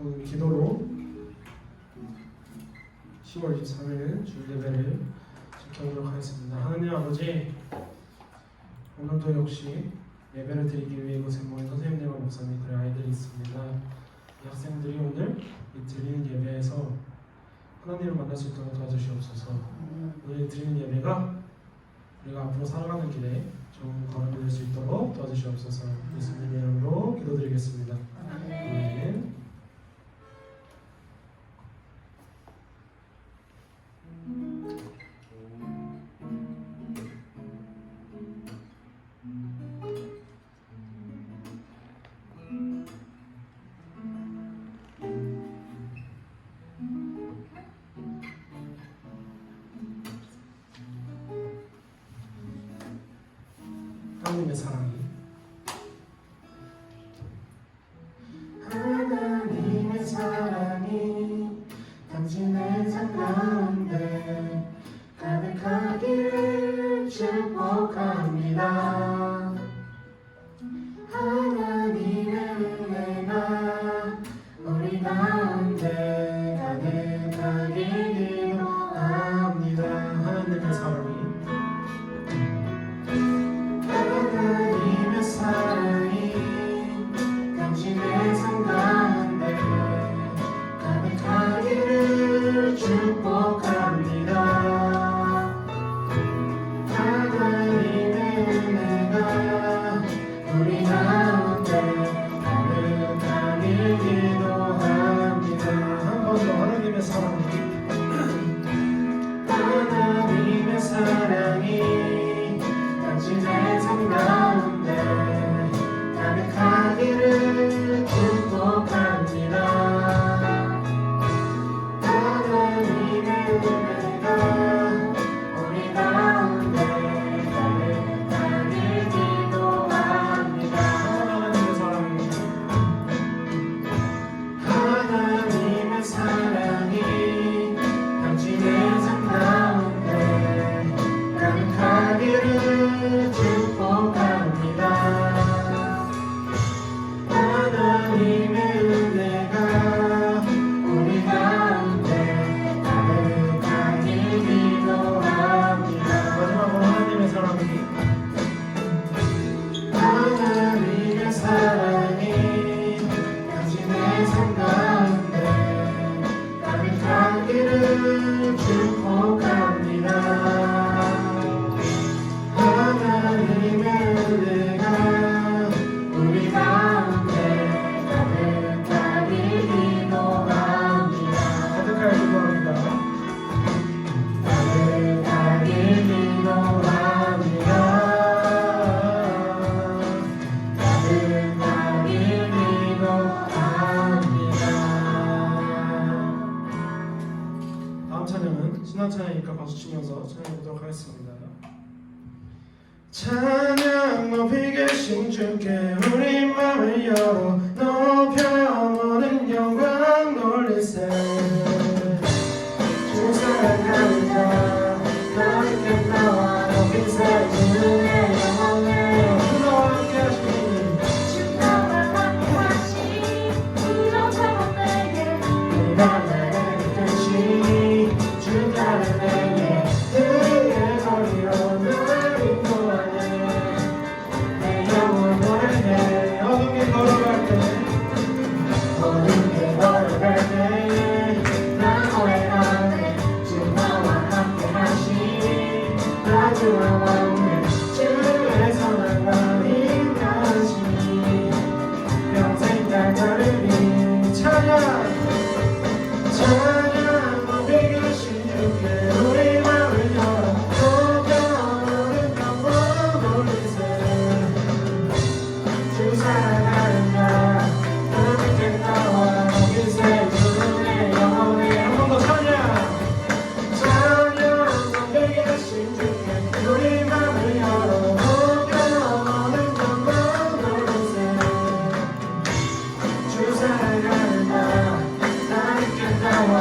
오늘 기도로 10월 23일 주일 예배를 지켜보도록 하겠습니다. 하나님 아버지, 오늘도 역시 예배를 드리기 위해 이곳에 모인 선생님들과 목사님 그리고 아이들이 있습니다. 이 학생들이 오늘 이 드리는 예배에서 하나님을 만날 수 있도록 도와주시옵소서. 오늘 드리는 예배가 우리가 앞으로 살아가는 길에 좋은 걸음이 될 수 있도록 도와주시옵소서. 예수님의 이름으로 기도드리겠습니다. 아멘. 하나님의 사랑이 하나님의 사랑이 당신의 삶 가운데 가득하기를 축복합니다. 하나님의 은혜가 우리 가운데 가득하길 기도합니다. 하나님의 사랑이 하나님의 사랑이 당신의 삶 가운데 가득하기를 축복합니다. 하나님의 은혜가 우리 가운데 가득하길 기도합니다. 한 번 더 하나님의 사랑이 하나님의 사랑이 당신의 삶 가운데 가득하기를 축복합니다. 하나님의 은혜가 우리 가운데 가득하길 기도합니다. 하나님의 사랑이 하나님의 사랑이 당신의 삶 가운데 가득하기를 축복합니다. 하나님의 은혜가 우리 가운데 가득하길 기도합니다. 마지막으로 하나님의 사랑이 하나님의 사랑이 당신의 삶 가운데 가득하기를 축복합니다. 하나님의 은혜가 우리 가운데 가득하길 기도합니다. 가득하게 기도합니다. 가득하길 기도합니다. 가득하길 기도합니다. 다음 찬양은 신앙 찬양이니까 박수 치면서 찬양해 보도록 하겠습니다. 찬양 높이 계신 주께 우리 마음을 열어 높여 모든 영광 돌리세. 주 사랑하는 자 너희께 나와 높이세. 주의 영광에 주와 함께 하시니 주나와 함께하시 부족함 내게 내가 나를 끝이 주가를 내게 그의 거리로 나를 인도하네. 내 영혼 너를 해 어둠에 걸어갈 때 어둠에 걸어갈 때 나 오해하네. 주 나와 함께하시 나주와 왕래 주의 선한과 인하시니 평생 날 따르리. 찬양 찬양 높이 계신 주께 우리 마음을 열어 높여 모든 영광 돌리세. 주 사랑하는 자 너희께 나와 높이세. 주의 영혼에 한 번 더 찬양 찬양 높이 계신 주께 우리 마음을 열어 높여 모든 영광 돌리세. 주 사랑하는 자 나에게 나와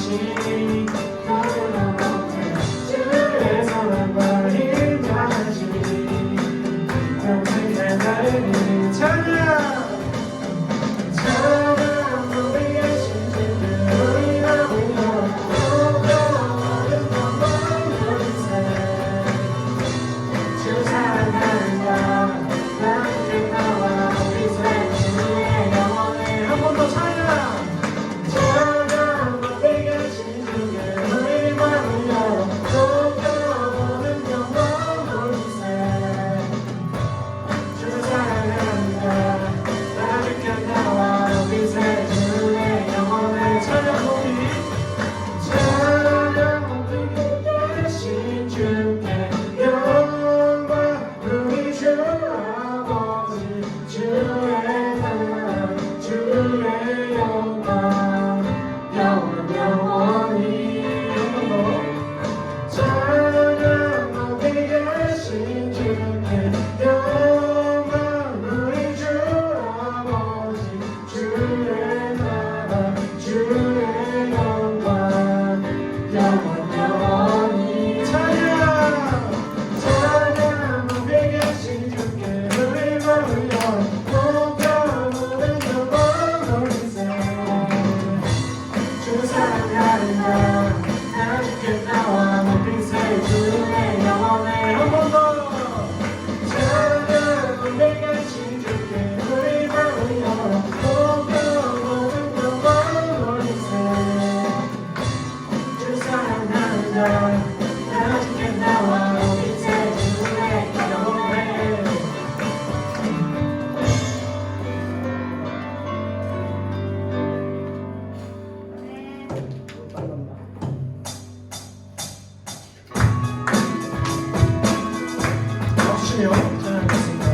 고백하시니 너무나 못해 주의 사랑과 인정하시니 평생 내 나를 찬양 찬양 우리의 신들을 우리 마음을 열어 모든 것만 노리세 주 사랑하는 자 나에게 나와 우리 새 주의 영원해 한 번 더 찬양 찬양 우리의 신들에 우리 마음을 열어 모든 영원 노리세 주 사랑하는 자 나에게 나와 우리 새 주의 영원해 찬양 우리 찬양 우리 계신 주께 영광 우리 주 아버지 주의 나라 주의 영광 영원 영원히 한 번 더 찬양 우리 계신 주께 영광 우리 주 아버지 주의 나라 주의 영광 영원 영원히 찬양 찬양 우리 계신 주께 우리 마음을 열어 높여 모든 영광 돌리세 주 사랑하는 자 나 주께 나와 높이 새 주의 영원해 한 번 더 찬양 우리 계신 주께 우리 마음을 열어 높여 모든 영광 돌리세 주 사랑하는 자나 주께 나와 높이 새 주의 영원해 박수시며 찬양하겠습니다.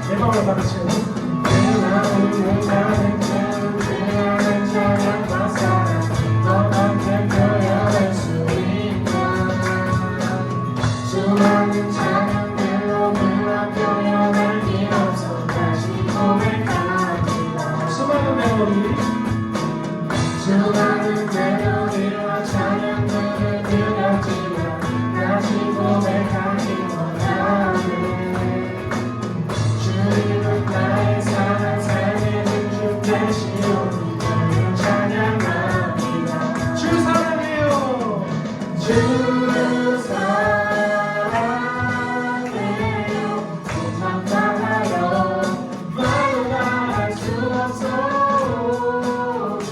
내 마음을 다 같이 내 마음을 가득 채운 주의 찬양과 사랑 너밖에 표현할 수 있나 수많은 찬양들로 그와 표현할 길 없어 다시 고백합니다 수많은 멜로디 수많은 멜로디와 찬양들을 드렸지만 다시 고백하기 원하네 주님은 나의 사랑 삶의 중심 되시오니 주를 찬양합니다 주 사랑해요 주 사랑해요 꿈만 따라요 말로 말할 수 없어 주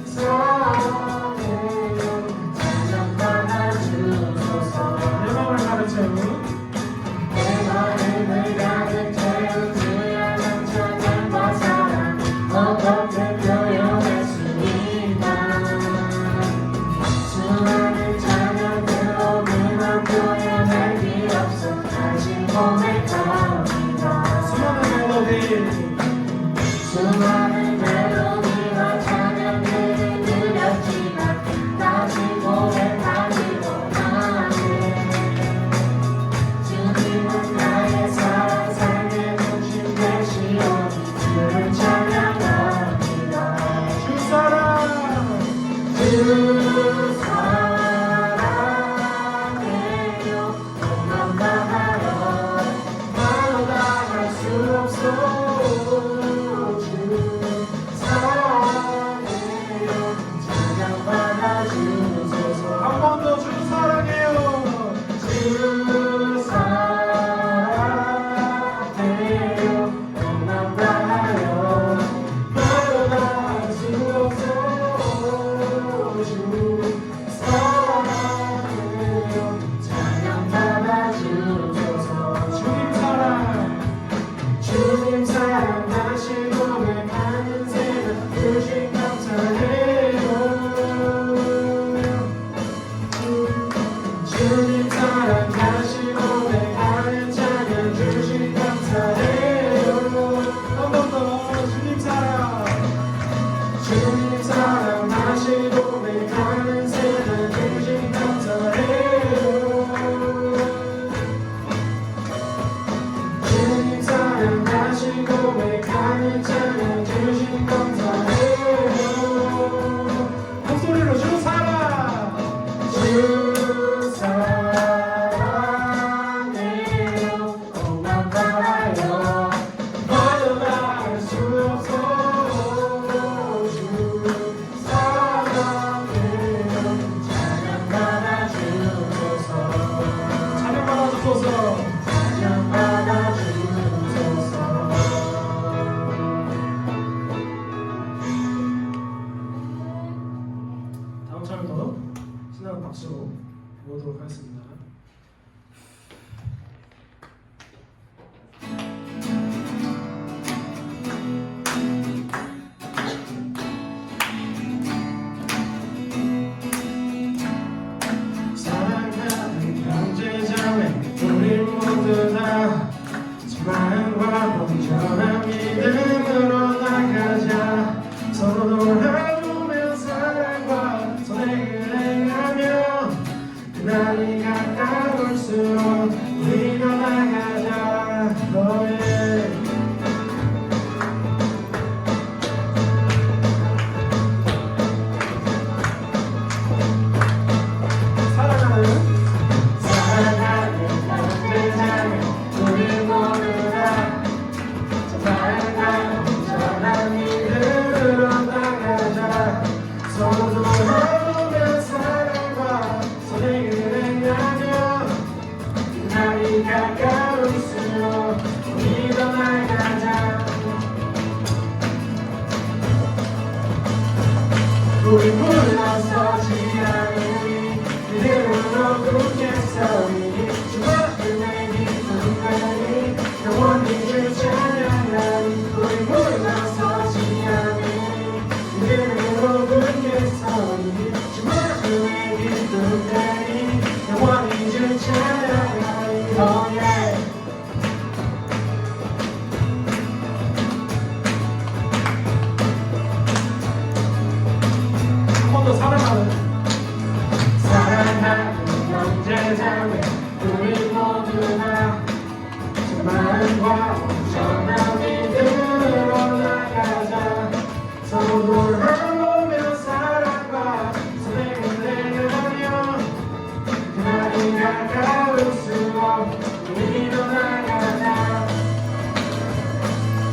사랑해요 찬양 받아주소서 내 마음을 가득 채운 내 마음을 가득 채운 주의 찬양과 사랑 어떻게 표현할 수 있나 수많은 찬양들로 그만 표현할 길 없어 다시 고백합니다 수많은 멜로디 수많은 멜로디와 찬양들을 드렸지만 다시 고백하기 원하네 주님은 나의 사랑 삶의 중심 되시오니 주를 찬양합니다 주 사랑 주 사랑해요 꿈만 다하여 말로 다 할 수 없어 주 사랑해요 찬양 받아주소서 한 번 더 주 사랑해요 주 사랑해요 꿈만 다하여 말로 다 할 수 없어 주 사랑해요 찬양 받아주소서 주님 사랑하시 고백하는 새벽 주신 감사해요 주님 사랑하시 고백하는 찬양 주신 감사해요 한 번 더 주님 사랑하시 고백하는 새벽 주신 감사해요 사랑하는 형제자매 우리 모두 다 마음과 온전한 믿음으로 나가자. 서로 돌아보며 사랑과 선행을 행하며 그날이 가까울수록 우리 더 나가자. 너의 사랑하는 형제자매 우리 모두 다 마음과 온전한 믿음으로 나가자. 서로 돌아보며 사랑과 선행을 행하며 그날이 가까울수록 우리 더 나가자. 우리 물러서지 않으니 믿음으로 굳게 서니 주 마음의 기쁨이 영원히 주 찬양하니. 우리 물러서지 않으니 믿음으로 굳게 서니 주 마음의 기쁨이 영원히 주 찬양하니. Oh yeah. 한 번 더 사랑하는 형제자매 우리 모두 다 마음과 온전한 믿음으로 나가자. 서로 돌아보며 사랑과 선행을 행하며 그날이 가까울수록 우리 더 나가자.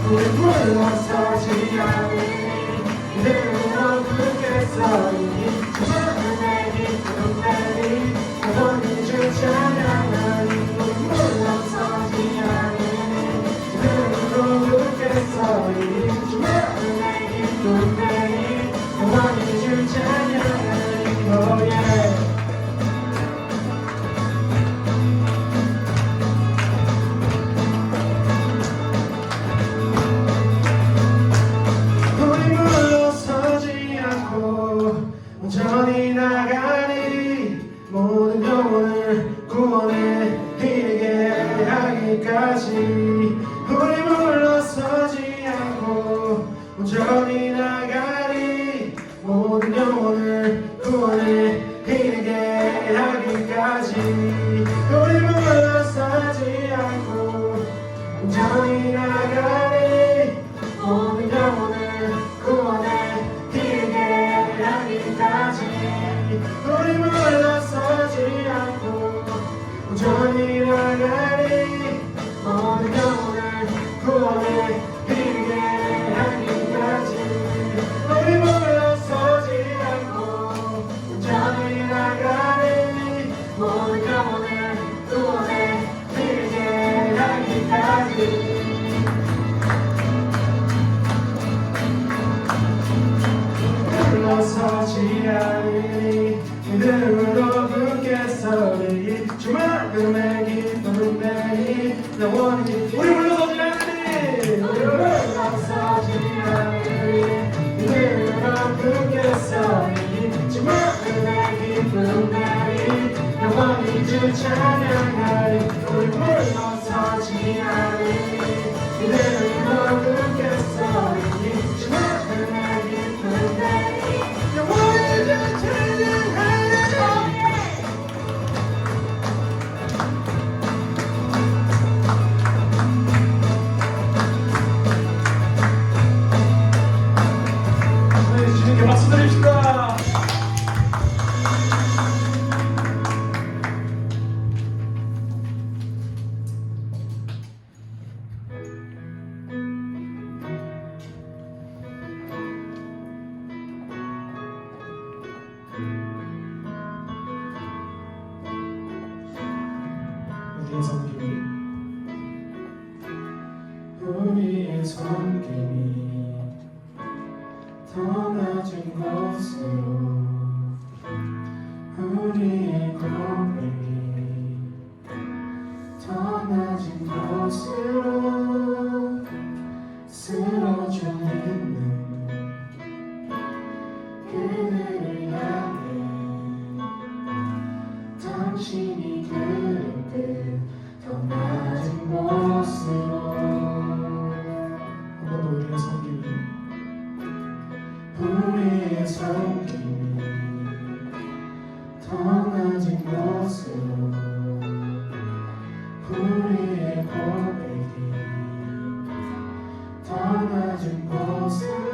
우리 물러서지 않으니 믿음으로 굳게 서니 주 마음의 기쁨이 영원히 주 찬양하니. 우리 물러서지 않으니 믿음으로 굳게 서니 주 마음의 기쁨이 영원히 주 찬양하니. Oh yeah. 우리 물러서지 않고 온전히 나가니 모든 영혼을 구원에 이르게 하기까지. 우리 물러서지 않고 온전히 나가니 모든 영혼을 구원에 이르게 하기까지. 우리 물러서지 않고 온전히 나가니 모든 영혼을 구원에 이르게 하기까지. 우리 물러서지 않고 온전히 나가니 모든 영혼을 구원에 이르게 하기까지. 우리 물러서지 않고 온전히 나가니 모든 영혼을 구원에 이르게 하기까지. 물러서지 않으니 믿음으로 굳게 서리 주 마음의 기쁨이 영원히. 우리 물러서지 않으니 물러서지 않으니 믿음으로 굳게 서리 주 마음의 기쁨이 영원히 주 찬양하리. 우리 물러서지 않으니 믿음으로 굳게 서리 주 마음의 기쁨이 영원히 주 찬양하리. 주님께 박수 드립시다. 우리의 섬김이 우리의 섬김이 더 낮은 곳으로 우리의 고민이 당신이 그릇 더 낮은 곳으로 한 번 더 우리의 섬김이 우리의 섬김이 더 낮은 곳으로 우리의 고백이 더 낮은 곳으로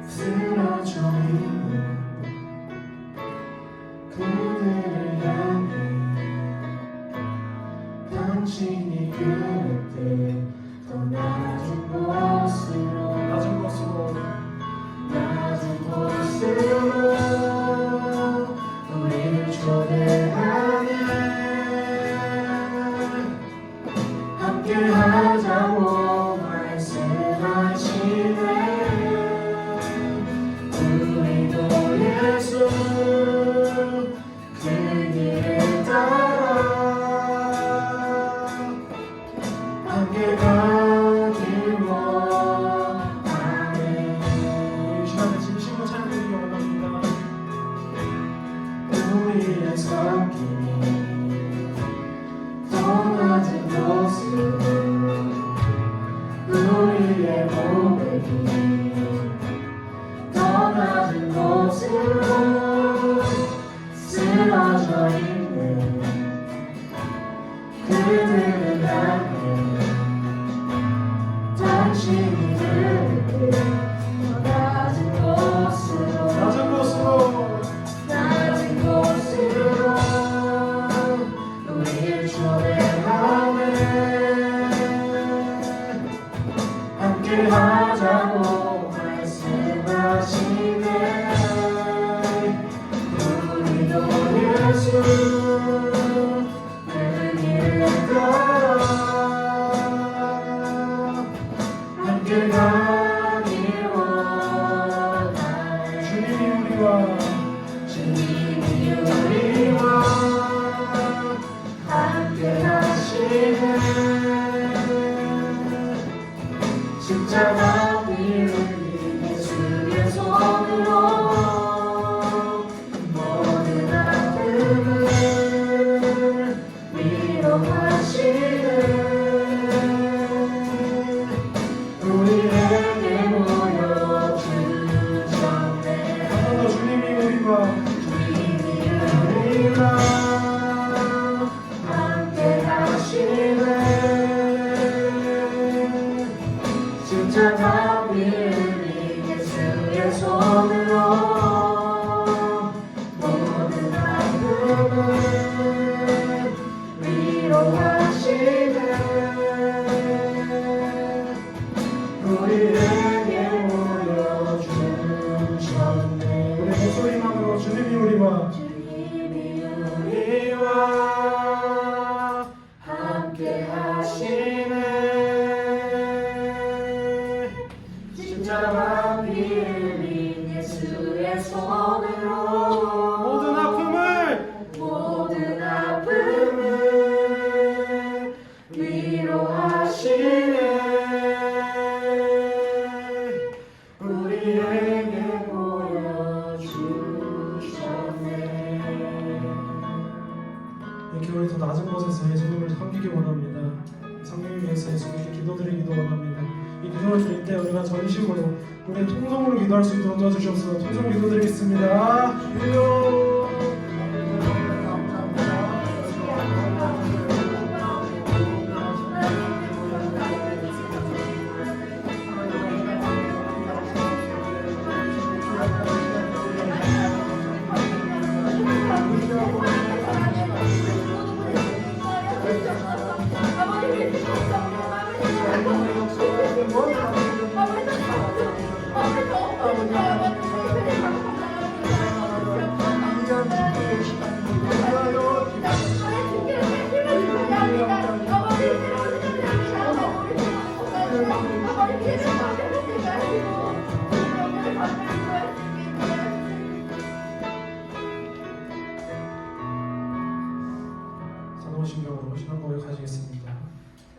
쓰러져 있는 그들을 향해 당신이 그릇들 더 낮은 곳으로 낮은 곳으로 낮은 곳으로 우리를 초대하네 함께하자고 말씀하시네 우리도 예수 그 길을 따라 함께 가길 원하네 이 시간에 진심으로 찬양드리기 원합니다. 우리의 섬김이 더 낮은 곳으로 우리의 고백이 더 낮은 곳으로 쓰러져 있는 그들을 향해 당신이 그들을 더 낮은 곳으로 낮은 곳으로 낮은 곳으로 우리를 초대하네 함께하자고 말씀하시네 우리도 예수 그 길을 따라 함께 가길 원하네 주님이 우리와 주님이 우리와 함께 하시네 십자가 위를 예수의 손으로 모든 아픔을 위로하시네 우리에게 보여주셨네 한 번 더 주님이 우리와 주님이 우리와 함께 하시네 십자가 위를 예수의 손으로 모든 아픔을 위로하시네 우리에게 보여주셨네 우리 목소리만으로 주님이 우리와 주님이 우리와 함께 하시네 십자가 빌린 예수의 손으로 모든 아픔을 위로하시네 우리에게 보여주셨네 이렇게 우리 더 낮은 곳에서 예수님을 섬기기 원합니다. 성령을 위해서 예수님께 기도드리기도 원합니다. 이 기도를 드릴 때 우리가 전심으로 우리의 통성으로 기도할 수 있도록 도와주시옵소서. 통성 기도드리겠습니다. 주여. 자동신경으로 신앙 고백하시겠습니다.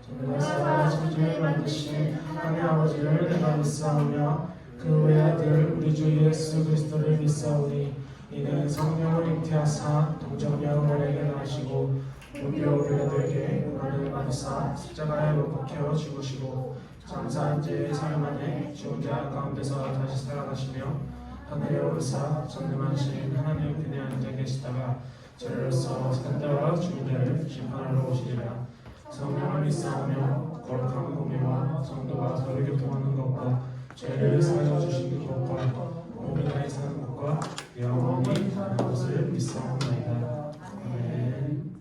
저는 나사와 천지를 만드신 하나님의 아버지를 내가 믿사오며 그 외아들 우리 주 예수 그리스도를 믿사오니 이는 성령을 잉태하사 동정녀 머리에게 낳으시고 본디오 빌라도에게 고난을 받으사 십자가에 못 박혀 죽으시고 장사한 지 사흘 만에 죽은 자 가운데서 다시 살아가시며 하늘에 오르사 전능하신 하나님 편에 앉아 계시다가 저리로서 산자와 죽은 자를 심판하러 오시리라. 성령을 믿사오며 거룩한 공예와 성도가 서로 교통하는 것과 죄를 사하여 주시는 것과 몸이 다해 사는 것과 영원히 사는 것을 믿사옵나이다. 아멘.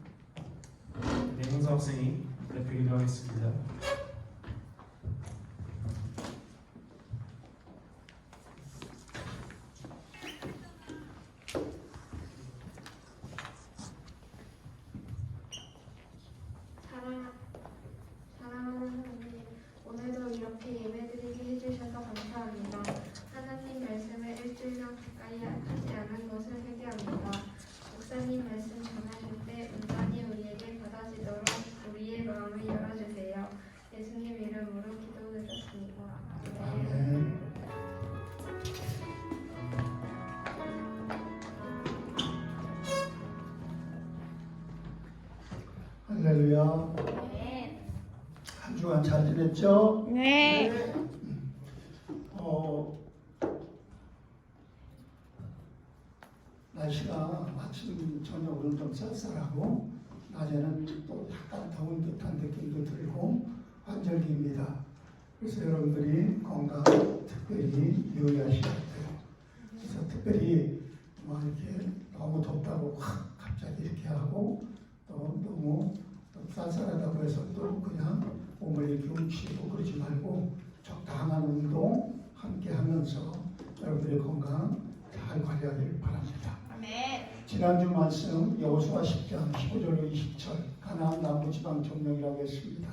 네, 형사 학생이 발표기도 하겠습니다. 사랑하는 하나님, 오늘도 이렇게 예배드리게 해주셔서 감사합니다. 하나님 말씀을 일주일간 가까이 하지 않은 것을 회개합니다. 목사님 말씀 전하실 때 온전히 우리에게 받아지도록 우리의 마음을 열어주세요. 예수님 이름으로 기도드렸습니다. 아멘. 할렐루야. 한 주간 잘 지냈죠? 네. 날씨가 아침 저녁으로는 좀 쌀쌀하고 낮에는 또 약간 더운 듯한 느낌도 들고 환절기입니다. 그래서 여러분들이 건강 특별히 유의하셔야 돼요. 그래서 특별히 뭐 이렇게 너무 덥다고 확 갑자기 이렇게 하고 또 너무 쌀쌀하다고 해서 또 그냥 몸을 이렇게 움츠리고 그러지 말고 적당한 운동 함께 하면서 여러분들의 건강 잘 관리하기를 바랍니다. 지난주 말씀 여호수아 10장 15절로 20절 가나안 남부지방 점령이라고 했습니다.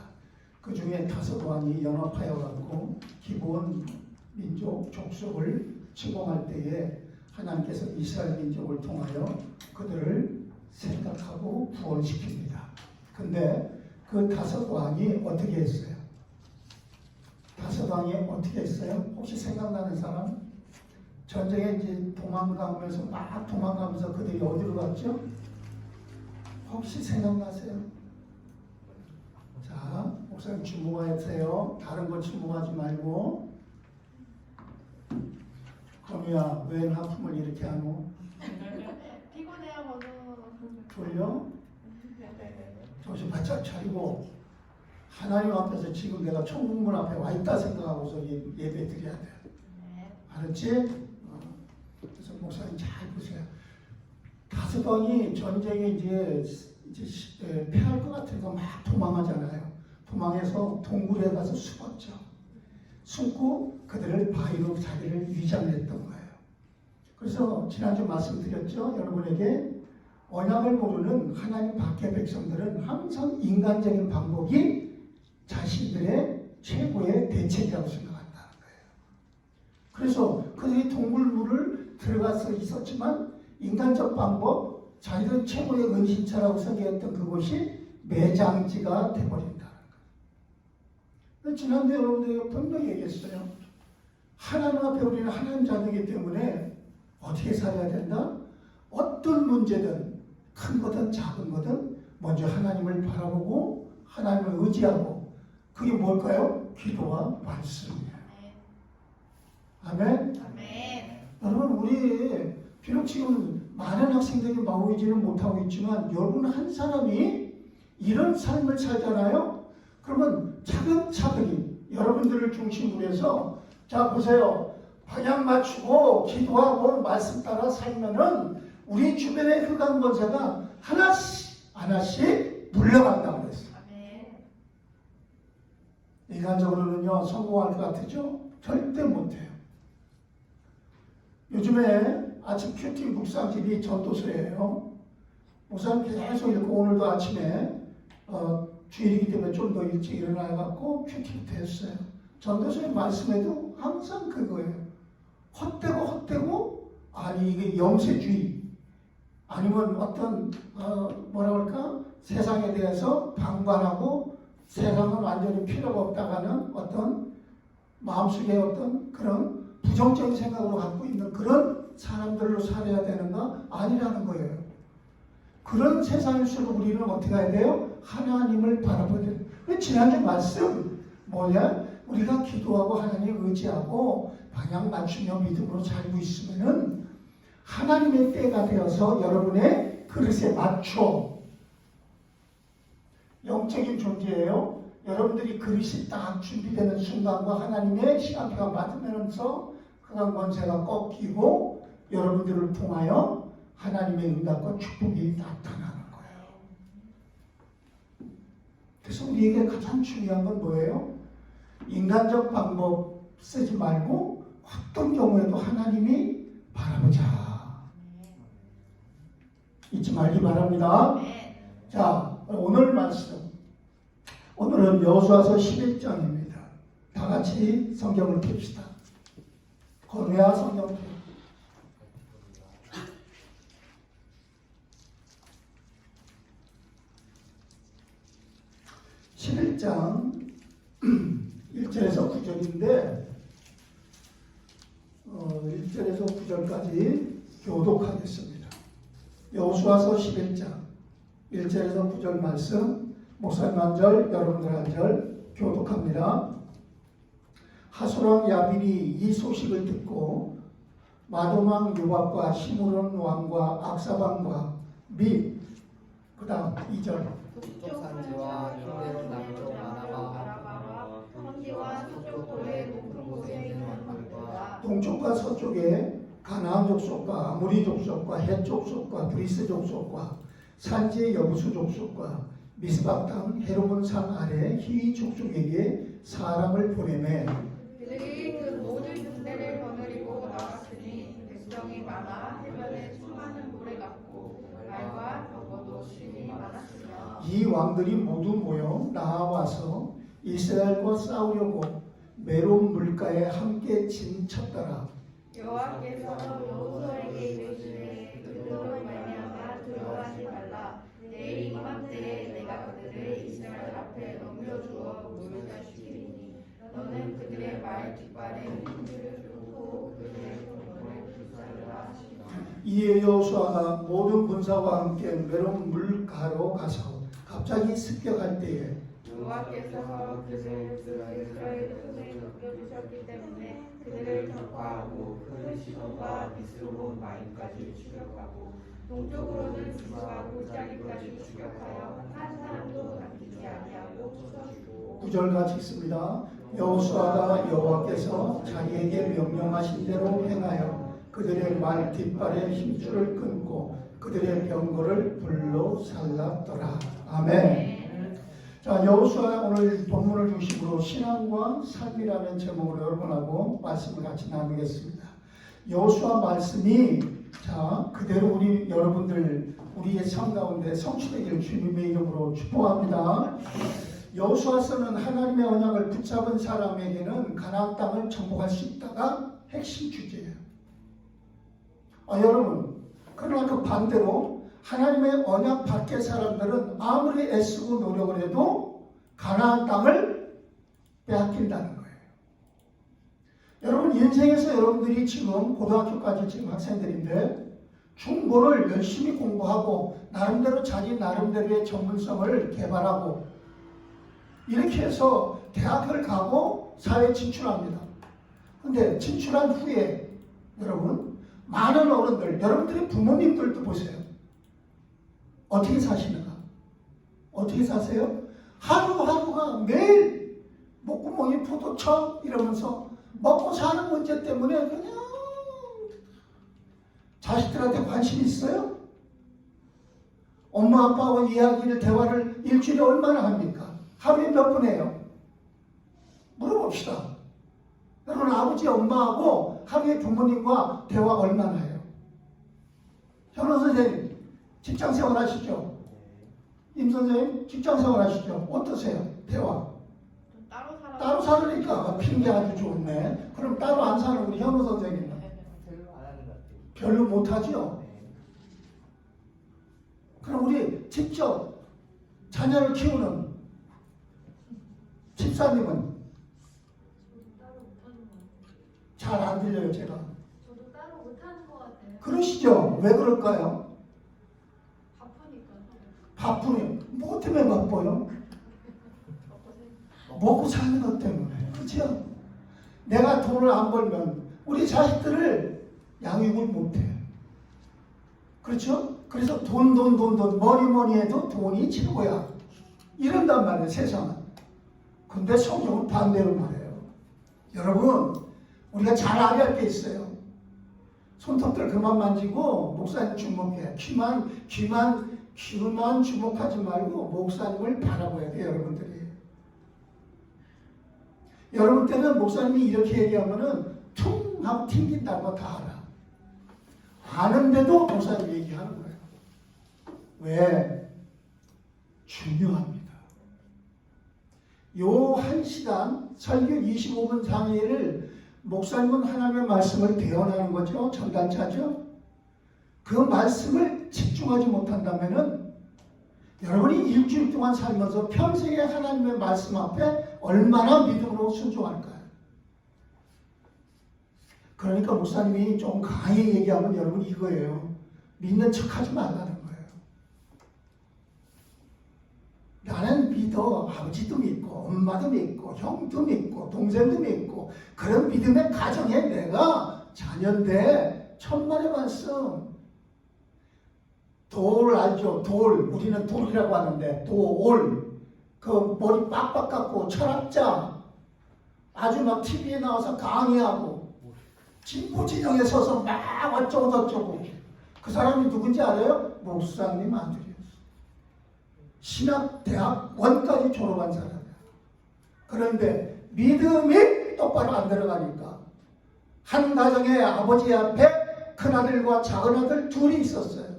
그 중에 다섯 왕이 연합하여 갖고 기본 민족 족속을 침공할 때에 하나님께서 이스라엘 민족을 통하여 그들을 생각하고 구원시킵니다. 근데 그 다섯 왕이 어떻게 했어요? 다섯 왕이 어떻게 했어요? 혹시 생각나는 사람? 전쟁에 이제 도망가면서 막 도망가면서 그들이 어디로 갔죠? 혹시 생각나세요? 자, 목사님 주목하세요. 다른 거 주목하지 말고. 그럼야 왜 하품을 이렇게 하노? 피곤해요, 졸려? 정신 바짝 차리고 하나님 앞에서 지금 내가 천국문 앞에 와 있다 생각하고서 예배 드려야 돼. 알았지? 그래서 목사님 잘 보세요. 다섯 왕이 전쟁에 이제 패할 것 같아서 막 도망하잖아요. 도망해서 동굴에 가서 숨었죠. 숨고 그들을 바위로 자기를 위장했던 거예요. 그래서 지난주 말씀드렸죠. 여러분에게 언약을 모르는 하나님 밖의 백성들은 항상 인간적인 방법이 자신들의 최고의 대책이라고 생각한다는 거예요. 그래서 그들이 동굴물을 들어가서 있었지만 인간적 방법, 자기들 최고의 은신처라고 생각했던 그곳이 매장지가 되어버린다는 거예요. 지난주에 여러분들이 분명히 얘기했어요. 하나님 앞에 우리는 하나님 자녀이기 때문에 어떻게 살아야 된다? 어떤 문제든 큰 거든 작은 거든 먼저 하나님을 바라보고 하나님을 의지하고 그게 뭘까요? 기도와 말씀이에요. 아멘? 여러분 우리 비록 지금 많은 학생들이 마오이지는 못하고 있지만 여러분 한 사람이 이런 삶을 살잖아요. 그러면 차근차근히 여러분들을 중심으로 해서 자 보세요. 방향 맞추고 기도하고 말씀 따라 살면은 우리 주변의 흑암 권세가 하나씩 물러간다고 그랬어요. 인간적으로는요 성공할 것 같으죠? 절대 못해요. 요즘에 아침 큐티 묵상집이 전도서예요. 목사님 계속 읽고 오늘도 아침에 주일이기 때문에 좀 더 일찍 일어나갖고 큐티부터 했어요. 전도서의 말씀에도 항상 그거예요. 헛되고 아니 이게 영세주의 아니면 어떤 뭐라 그럴까 세상에 대해서 방관하고 세상은 완전히 필요가 없다가는 어떤 마음속에 어떤 그런 부정적인 생각으로 갖고 있는 그런 사람들로 살아야 되는가? 아니라는 거예요. 그런 세상일수록 우리는 어떻게 해야 돼요? 하나님을 바라보야 돼요. 지난주 말씀 뭐냐? 우리가 기도하고 하나님 의지하고 방향 맞추며 믿음으로 살고 있으면은 하나님의 때가 되어서 여러분의 그릇에 맞춰 영적인 존재예요. 여러분들이 그릇이 딱 준비되는 순간과 하나님의 시간표가 맞으면서 그간 권세가 꺾이고 여러분들을 통하여 하나님의 응답과 축복이 나타나는 거예요. 그래서 우리에게 가장 중요한 건 뭐예요? 인간적 방법 쓰지 말고 어떤 경우에도 하나님이 바라보자. 잊지 말기 바랍니다. 자, 오늘 말씀. 오늘은 여호수아서 11장입니다. 다 같이 성경을 봅시다. 건우야 성경 펴. 11장 1절에서 9절인데 1절에서 9절까지 교독하겠습니다. 여호수아서 11장 1절에서 9절 말씀 목사님 한 절, 여러분들 한 절 교독합니다. 하솔왕 야빈이 이 소식을 듣고 마돔왕 요압과 시므론 왕과 악사방과 및 그 다음 2절 북쪽 산지와 유대로 남쪽 아라바와 평지와 서쪽 고의 높은 곳에 있는 왕들과 동쪽과 서쪽에 가나안 족속과 아모리 족속과 헷 족속과 브리스 족속과 산지의 여부수 족속과 미스박 땅 헤르몬 산 아래 히위 족속에게 사람을 보내매 그들이 그 모든 군대를 거느리고 나왔으니 백성이 많아 해변에 수많은 모래 같고 말과 벽어도 심히 많았으며 이 왕들이 모두 모여 나와서 이스라엘과 싸우려고 메론 물가에 함께 진쳤더라. 여호와께서 여호수아에게 이르시되 그들로 말미암아 두려워하지 말라. 내일 이맘때에 내가 그들을 이스라엘 앞에 넘겨주어 물러시키리니 너는 그들의 말 뒷발에 힘줄을 뚫고 그들의 병거를 불사르라 하시니라. 이에 여호수아가 모든 군사와 함께 메론 물가로 가서 갑자기 습격할 때에 여호와께서 그들을 이스라엘 손에 넘겨주셨기 때문에 그들을 격파하고 큰 시돈과 미스로본 마임까지 추격하고 동쪽으로는 지스와 골짜기까지 추격하여 한 사람도 남기지 아니하고 쫓아주고 9절 같이 읽습니다. 여호수아가 여호와께서 자기에게 명령하신 대로 행하여 그들의 말 뒷발에 힘줄을 끊고 그들의 병거를 불로 살랐더라. 아멘. 자, 여호수아 오늘 본문을 중심으로 신앙과 삶이라는 제목으로 여러분하고 말씀을 같이 나누겠습니다. 여호수아 말씀이 자 그대로 우리 여러분들 우리의 삶 가운데 성취되기를 주님의 이름으로 축복합니다. 여호수아서는 하나님의 언약을 붙잡은 사람에게는 가나안 땅을 정복할 수 있다가 핵심 주제예요. 여러분 그러나 그 반대로 하나님의 언약 밖의 사람들은 아무리 애쓰고 노력을 해도 가나안 땅을 빼앗긴다는 거예요. 여러분 인생에서 여러분들이 지금 고등학교까지 지금 학생들인데 중고를 열심히 공부하고 나름대로 자기 나름대로의 전문성을 개발하고 이렇게 해서 대학을 가고 사회에 진출합니다. 근데 진출한 후에 여러분 많은 어른들 여러분들의 부모님들도 보세요. 어떻게 사시는가? 어떻게 사세요? 하루하루가 매일 목구멍이 포도청 이러면서 먹고 사는 문제 때문에 그냥 자식들한테 관심 있어요? 엄마 아빠와 이야기를 대화를 일주일에 얼마나 합니까? 하루에 몇 번 해요? 물어봅시다. 여러분 아버지 엄마하고 하루에 부모님과 대화 얼마나 해요? 현우 선생님 직장생활 하시죠? 임 선생님 직장생활 하시죠? 어떠세요? 대화 따로 살으니까 핑계 아주 좋네. 그럼 따로 안 사는 우리 현우 선생님은? 별로 안 하는 것 같아요. 별로 못하죠? 그럼 우리 직접 자녀를 키우는 집사님은? 따로 못하는 것 같아요. 잘 안 들려요 제가. 저도 따로 못하는 것 같아요. 그러시죠? 왜 그럴까요? 바쁘니까. 바쁘네. 뭐 때문에 바빠요? 먹고 사는 것 때문에. 그렇죠? 내가 돈을 안 벌면 우리 자식들을 양육을 못해. 그렇죠? 그래서 돈 뭐니 해도 돈이 최고야. 이런단 말이에요, 세상은. 근데 성경은 반대로 말해요. 여러분, 우리가 잘 알아야 할 게 있어요. 손톱들 그만 만지고 목사님 주목해. 귀만 주목하지 말고 목사님을 바라봐야 돼요, 여러분들이. 여러분 때는 목사님이 이렇게 얘기하면은 퉁 하고 튕긴다는 거 다 알아. 아는데도 목사님 얘기하는 거예요. 왜? 중요합니다. 요 1시간 설교 25분 강의를 목사님은 하나님의 말씀을 대언하는 거죠. 전달자죠. 그 말씀을 집중하지 못한다면은 여러분이 일주일 동안 살면서 평생에 하나님의 말씀 앞에 얼마나 믿음으로 순종할까요? 그러니까 목사님이 좀 강하게 얘기하면 여러분 이거예요. 믿는 척하지 말라는 거예요. 나는 믿어. 아버지도 믿고 엄마도 믿고 형도 믿고 동생도 믿고 그런 믿음의 가정에 내가 자녀인데 천만의 말씀. 돌 알죠? 돌. 우리는 돌이라고 하는데 돌. 그 머리 빡빡 깎고 철학자. 아주 막 TV에 나와서 강의하고 진보 진영에 서서 막 어쩌고 저쩌고. 그 사람이 누군지 알아요? 목사님 아들이었어. 신학대학 원까지 졸업한 사람이야. 그런데 믿음이 똑바로 안 들어가니까 한 가정에 아버지 앞에 큰아들과 작은아들 둘이 있었어요.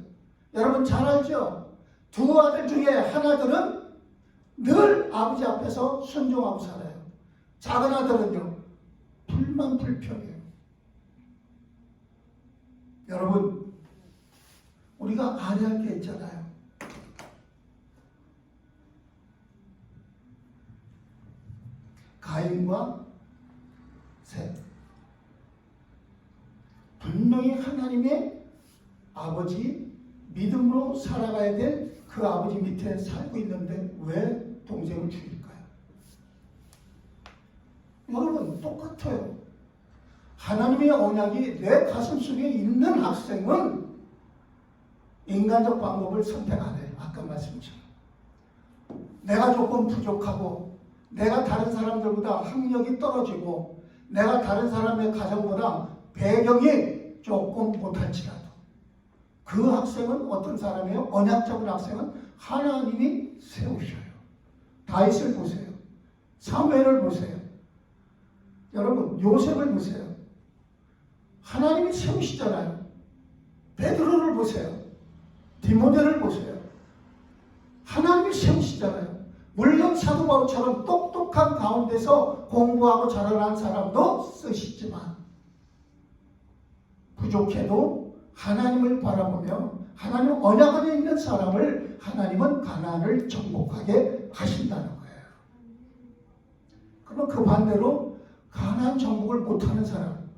여러분 잘 알죠? 두 아들 중에 하나들은 늘 아버지 앞에서 순종하고 살아요. 작은아들은요 불만불평해요. 여러분 우리가 알아야 할 게 있잖아요. 가인과 셋. 분명히 하나님의 아버지 믿음으로 살아가야 될 그 아버지 밑에 살고 있는데 왜 동생을 죽일까요? 여러분 똑같아요. 하나님의 언약이 내 가슴 속에 있는 학생은 인간적 방법을 선택 안 해요. 아까 말씀처럼. 내가 조금 부족하고 내가 다른 사람들보다 학력이 떨어지고 내가 다른 사람의 가정보다 배경이 조금 못할지라도 그 학생은 어떤 사람이에요? 언약적인 학생은 하나님이 세우셔요. 다윗을 보세요. 사무엘을 보세요. 여러분 요셉을 보세요. 하나님이 세우시잖아요. 베드로를 보세요. 디모데를 보세요. 하나님이 세우시잖아요. 물론 사도 바울처럼 똑똑한 가운데서 공부하고 자라난 사람도 쓰시지만 부족해도 하나님을 바라보며 하나님 언약 안에 있는 사람을 하나님은 가나안을 정복하게 하신다는 거예요. 그럼 그 반대로 가나안 정복을 못하는 사람,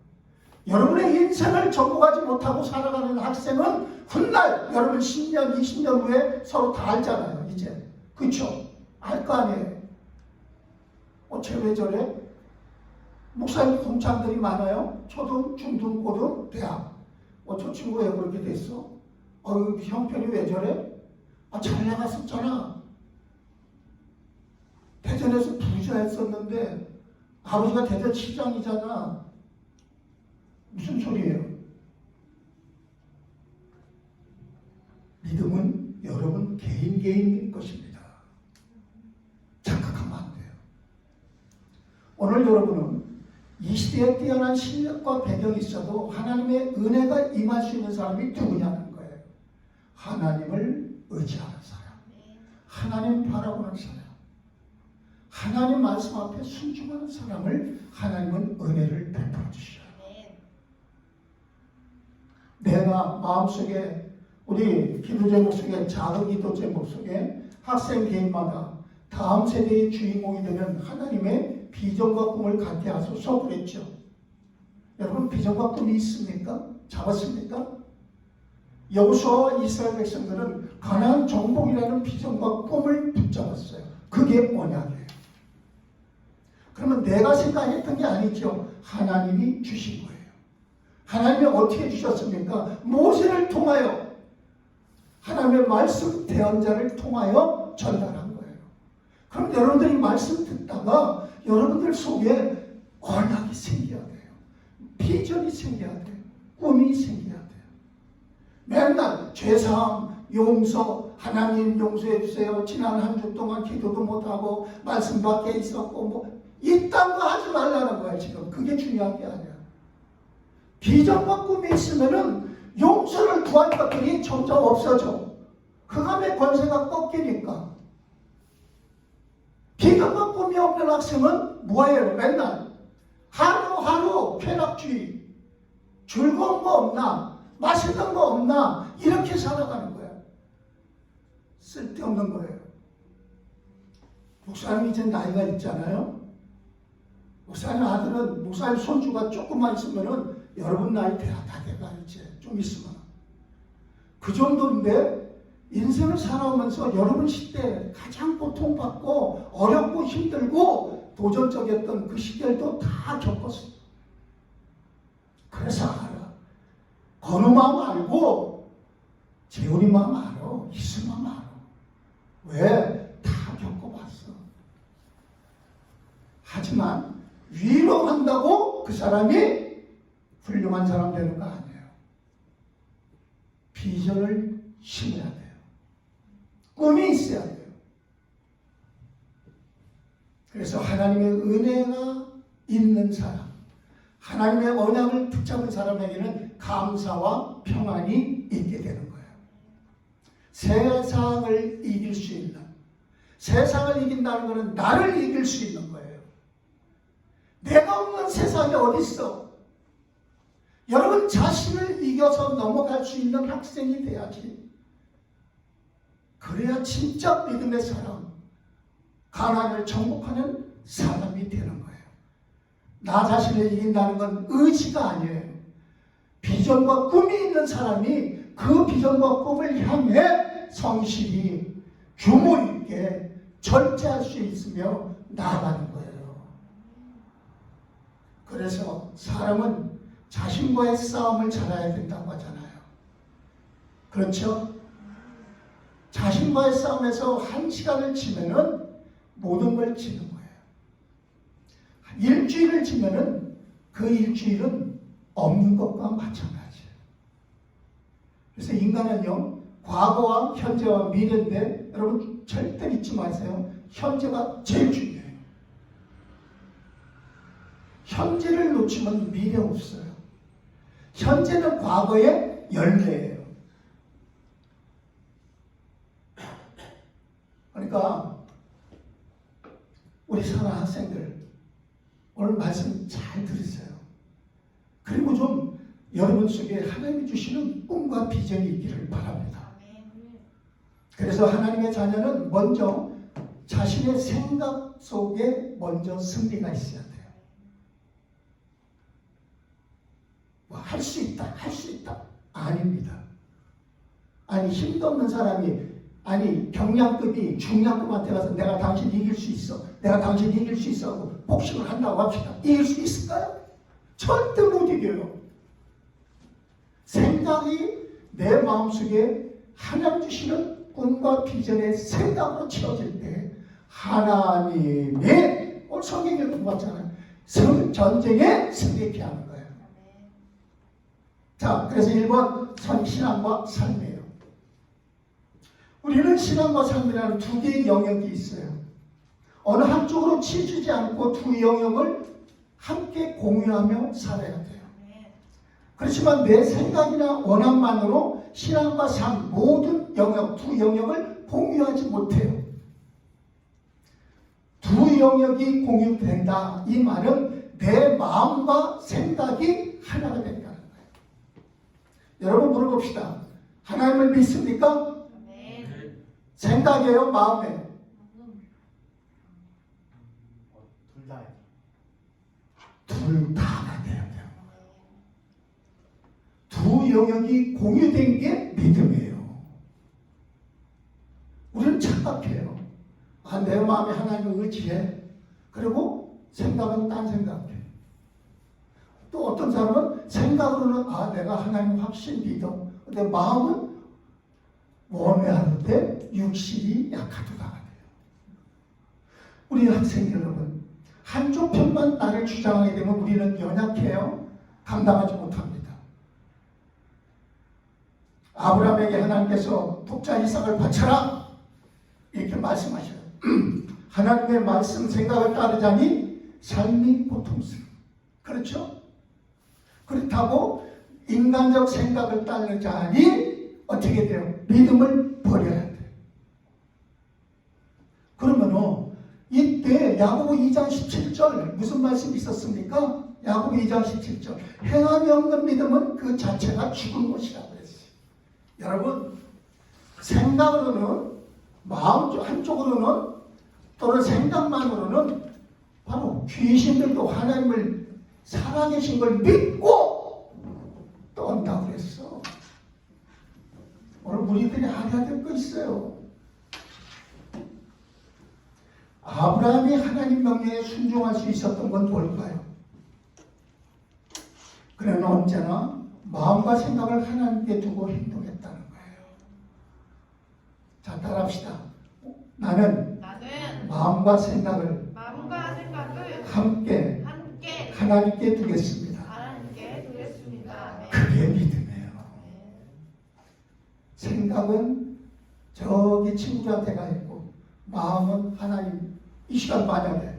여러분의 인생을 정복하지 못하고 살아가는 학생은 훗날 여러분 10년, 20년 후에 서로 다 알잖아요. 이제 그렇죠? 알 거 아니에요. 쟤 왜 저래? 목사님 동창들이 많아요. 초등, 중등, 고등, 대학. 저 친구 왜 그렇게 됐어? 형편이 왜 저래? 잘 나갔었잖아. 대전에서 부자했었는데 아버지가 대전시장이잖아. 무슨 소리예요? 믿음은 여러분 개인일 것입니다. 착각하면 안 돼요. 오늘 여러분은 이 시대에 뛰어난 실력과 배경이 있어도 하나님의 은혜가 임할 수 있는 사람이 누구냐는 거예요. 하나님을 의지하는 사람, 하나님 바라보는 사람, 하나님 말씀 앞에 순종하는 사람을 하나님은 은혜를 베풀어 주셔요. 내가 마음속에 우리 기도 제목 속에 작은 기도 제목 속에 학생 개인마다 다음 세대의 주인공이 되는 하나님의 비전과 꿈을 갖게 하소서 그랬죠. 여러분 비전과 꿈이 있습니까? 잡았습니까? 여호수아와 이스라엘 백성들은 가나안 정복이라는 비전과 꿈을 붙잡았어요. 그게 언약이에요. 그러면 내가 생각했던 게 아니죠. 하나님이 주신 거예요. 하나님이 어떻게 주셨습니까? 모세를 통하여, 하나님의 말씀 대언자를 통하여 전달한 거예요. 그럼 여러분들이 말씀 듣다가 여러분들 속에 언약이 생겨야 돼요. 비전이 생겨야 돼요. 꿈이 생겨야 돼요. 맨날 죄사함, 용서, 하나님 용서해 주세요. 지난 한 주 동안 기도도 못하고 말씀 밖에 있었고 뭐 이딴 거 하지 말라는 거야 지금. 그게 중요한 게 아니야. 비전과 꿈이 있으면은 용서를 구할 것들이 점점 없어져. 흑암의 권세가 꺾이니까. 비전과 꿈이 없는 학생은 뭐예요? 맨날 하루하루 쾌락주의, 즐거운 거 없나? 맛있는 거 없나? 이렇게 살아가는 거야. 쓸데없는 거예요. 목사님 이제 나이가 있잖아요. 목사님 아들은, 목사님 손주가 조금만 있으면은 여러분 나이 다 돼가 이제 좀 있으면. 그 정도인데 인생을 살아오면서 여러분 시대에 가장 고통받고 어렵고 힘들고 도전적이었던 그 시절도 다 겪었어요. 그래서 알아. 건우 마음 알고 재훈이 마음 알아. 희수 마음 알아. 왜? 다 겪어봤어. 하지만 위로한다고 그 사람이 훌륭한 사람 되는 거 아니에요. 비전을 심어야 돼요. 꿈이 있어야 돼요. 그래서 하나님의 은혜가 있는 사람, 하나님의 언약을 붙잡은 사람에게는 감사와 평안이 있게 되는 거예요. 세상을 이길 수 있는, 세상을 이긴다는 것은 나를 이길 수 있는 거예요. 내가 없는 세상이 어디 있어? 여러분 자신을 이겨서 넘어갈 수 있는 학생이 돼야지. 그래야 진짜 믿음의 사람, 가난을 정복하는 사람이 되는 거예요. 나 자신을 이긴다는 건 의지가 아니에요. 비전과 꿈이 있는 사람이 그 비전과 꿈을 향해 성실히 규모 있게 절제할 수 있으며 나아가는 거예요. 그래서 사람은 자신과의 싸움을 잘해야 된다고 하잖아요. 그렇죠? 자신과의 싸움에서 한 시간을 지면은 모든 걸 지는 거예요. 일주일을 지면은 그 일주일은 없는 것과 마찬가지예요. 그래서 인간은요, 과거와 현재와 미래인데 여러분 절대 잊지 마세요. 현재가 제일 중요해요. 현재를 놓치면 미래 없어요. 현재는 과거의 열매예요. 그러니까 우리 사랑하는 학생들 오늘 말씀 잘 들으세요. 그리고 좀 여러분 속에 하나님이 주시는 꿈과 비전이 있기를 바랍니다. 그래서 하나님의 자녀는 먼저 자신의 생각 속에 먼저 승리가 있어야 돼요. 뭐 할 수 있다, 할 수 있다. 아닙니다. 아니 힘도 없는 사람이, 아니 경량급이 중량급한테 가서 내가 당신 이길 수 있어, 내가 당신 이길 수 있어 하고 복싱을 한다고 합시다. 이길 수 있을까요? 절대 못 이겨요. 생각이 내 마음속에 하나님 주시는 꿈과 비전의 생각으로 채워질 때 하나님의, 오늘 성경에 보았잖아요, 전쟁에 승리케 하는 거예요. 자, 그래서 1번 신앙과 삶이에요. 우리는 신앙과 삶이라는 두 개의 영역이 있어요. 어느 한쪽으로 치주지 않고 두 영역을 함께 공유하며 살아야 돼요. 그렇지만 내 생각이나 원함만으로 신앙과 삶 모든 영역, 두 영역을 공유하지 못해요. 두 영역이 공유된다. 이 말은 내 마음과 생각이 하나가 된다는 거예요. 여러분 물어봅시다. 하나님을 믿습니까? 네. 생각이에요? 마음이에요? 둘 다요. 둘 다가 돼야 돼요. 두 두 영역이 공유된 게 믿음이에요. 우리는 착각해요. 아, 내 마음에 하나님을 의지해. 그리고 생각은 딴 생각해. 또 어떤 사람은 생각으로는 아, 내가 하나님 확신 믿어. 근데 마음은 원해하는데 육신이 약하도다 돼요. 우리 학생 여러분, 한쪽 편만 나를 주장하게 되면 우리는 연약해요. 감당하지 못합니다. 아브라함에게 하나님께서 독자 이삭을 바쳐라 이렇게 말씀하셔요. 하나님의 말씀 생각을 따르자니 삶이 고통스러워. 그렇죠? 그렇다고 인간적 생각을 따르자니 어떻게 돼요? 믿음을 버려야 돼요. 그러면은 이때 야고보 2장 17절 무슨 말씀이 있었습니까? 야고보 2장 17절 행함이 없는 믿음은 그 자체가 죽은 것이라고 그랬어요. 여러분, 생각으로는 마음 한쪽으로는 또는 생각만으로는 바로 귀신들도 하나님을 살아계신 걸 믿고 떤다고 그랬어. 오늘 우리들이 알아야 될 거 있어요. 아브라함이 하나님 명령에 순종할 수 있었던 건 뭘까요? 그는 언제나 마음과 생각을 하나님께 두고 행동했다는 거예요. 자, 따라합시다. 나는 마음과 생각을 함께 하나님께 두겠습니다. 그게 믿음이에요. 생각은 저기 친구한테 가 있고 마음은 하나님. 이 시간 만약에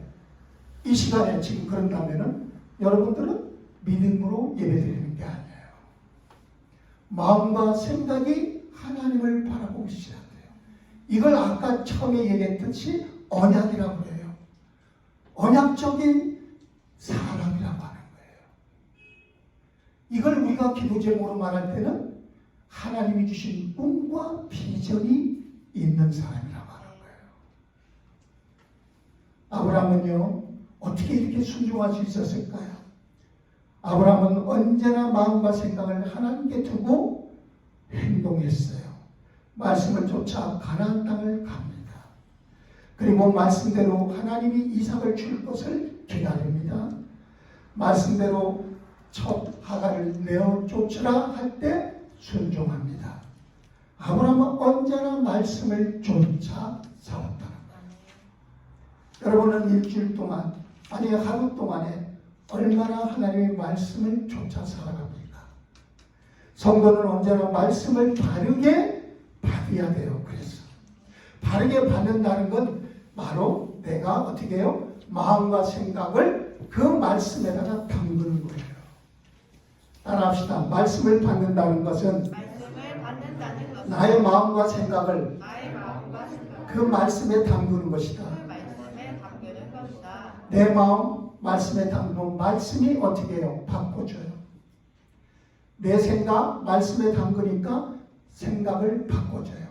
이 시간에 지금 그런다면은 여러분들은 믿음으로 예배드리는 게 아니에요. 마음과 생각이 하나님을 바라보고 있어야 돼요. 이걸 아까 처음에 얘기했듯이 언약이라고 해요. 언약적인 사랑이라고 하는 거예요. 이걸 우리가 기도 제목으로 말할 때는 하나님이 주신 꿈과 비전이 있는 사람이라고 하는 거예요. 아브라함은요, 어떻게 이렇게 순종할 수 있었을까요? 아브라함은 언제나 마음과 생각을 하나님께 두고 행동했어요. 말씀을 쫓아 가나안 땅을 갑니다. 그리고 말씀대로 하나님이 이삭을 줄 것을 기다립니다. 말씀대로 첫 하가를 내어 쫓으라 할 때 순종합니다. 아브라함은 언제나 말씀을 쫓아 살았다는 거예요. 여러분은 일주일 동안 아니 하루 동안에 얼마나 하나님의 말씀을 쫓아 살아갑니까? 성도는 언제나 말씀을 바르게 받아야 돼요. 그래서 바르게 받는다는 건 바로 내가 어떻게 해요? 마음과 생각을 그 말씀에다가 담그는 거예요. 따라합시다. 말씀을 받는다는 것은 나의 마음과 생각을 그 말씀에 담그는 것이다. 내 마음 말씀에 담그면 말씀이 어떻게 해요? 바꿔줘요. 내 생각 말씀에 담그니까 생각을 바꿔줘요.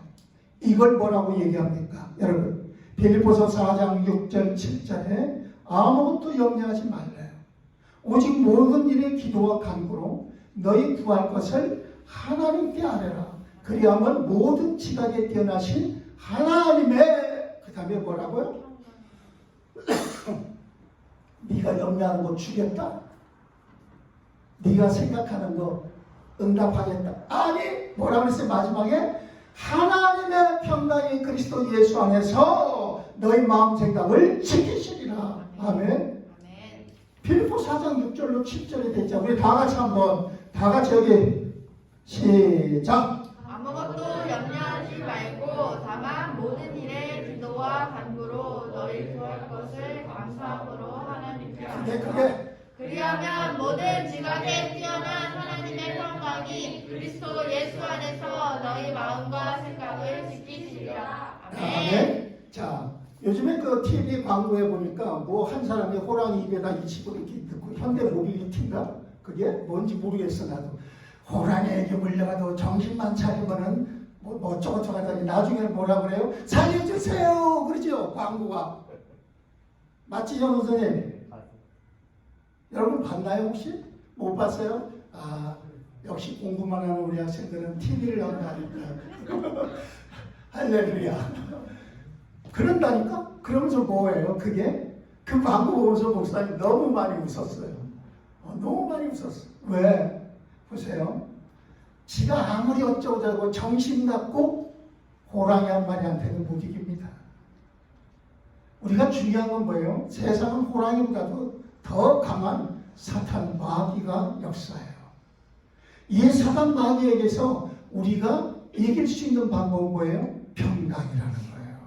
이걸 뭐라고 얘기합니까? 여러분, 빌립보서 4장 6절 7절에 아무것도 염려하지 말래요. 오직 모든 일에 기도와 간구로 너희 구할 것을 하나님께 아뢰라. 그리하면 모든 지각에 뛰어나신 하나님의 그 다음에 뭐라고요? 네가 염려하는 거 주겠다? 네가 생각하는 거 응답하겠다? 아니, 뭐라고 했어요? 마지막에 하나님의 평강이 그리스도 예수 안에서 너희 마음 생각을 지키시리라. 아멘. 빌립보 4장 6절로 7절에 됐죠. 우리 다 같이 한번 다 같이 여기 시작. 아무것도 염려하지 말고 다만 모든 일에 기도와 간구로 너희 구할 것을 감사함으로 하나님께 아뢰라. 그리하면 모든 지각에 뛰어난 하나님의 평강이 그리스도 예수 안에서 너희 마음과 생각을 지키시리라. 아멘. 자, 요즘에 그 TV 광고에 보니까 뭐 한 사람이 호랑이 입에다 이치고 이렇게 넣고 현대 모빌리티인가? 그게 뭔지 모르겠어 나도. 호랑이에게 물려가도 정신만 차리면은 뭐 어쩌고저쩌고 하더니 나중에는 뭐라 그래요? 살려주세요! 그러죠 광고가. 맞지 정 선생님? 여러분 봤나요 혹시? 못 봤어요? 아, 역시 공부만 하는 우리 학생들은 TV를 한다니까. 할렐루야. 그런다니까? 그러면서 뭐예요? 그게? 그 광고 보면서 목사님 너무 많이 웃었어요. 너무 많이 웃었어요. 왜? 보세요. 지가 아무리 어쩌고저쩌고 정신 갖고 호랑이 한 마리한테는 못 이깁니다. 우리가 중요한 건 뭐예요? 세상은 호랑이보다도 더 강한 사탄 마귀가 역사해요. 이 사단 마귀에게서 우리가 이길 수 있는 방법은 뭐예요? 평강이라는 거예요.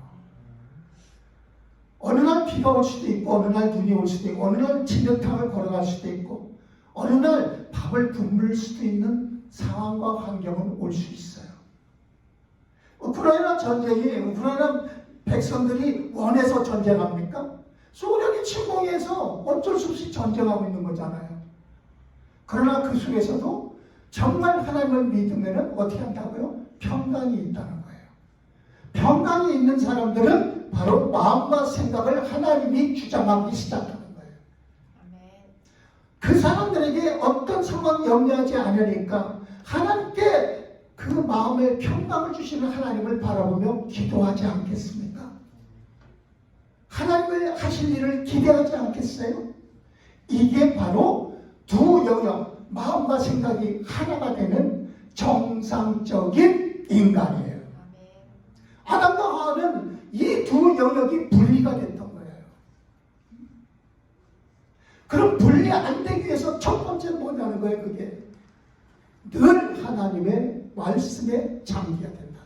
어느 날 비가 올 수도 있고, 어느 날 눈이 올 수도 있고, 어느 날 진흙탕을 걸어갈 수도 있고, 어느 날 밥을 굶을 수도 있는 상황과 환경은 올 수 있어요. 우크라이나 전쟁이, 우크라이나 백성들이 원해서 전쟁합니까? 소련이 침공해서 어쩔 수 없이 전쟁하고 있는 거잖아요. 그러나 그 속에서도 정말 하나님을 믿으면 어떻게 한다고요? 평강이 있다는 거예요. 평강이 있는 사람들은 바로 마음과 생각을 하나님이 주장하기 시작하는 거예요. 그 사람들에게 어떤 상황 염려하지 않으니까 하나님께 그 마음에 평강을 주시는 하나님을 바라보며 기도하지 않겠습니까? 하나님을 하실 일을 기대하지 않겠어요? 이게 바로 두 영역, 마음과 생각이 하나가 되는 정상적인 인간이에요. 아담과 하와는 이 두 영역이 분리가 됐던 거예요. 그럼 분리 안 되기 위해서 첫 번째 뭐냐는 거예요, 그게. 늘 하나님의 말씀에 잠기야 된다.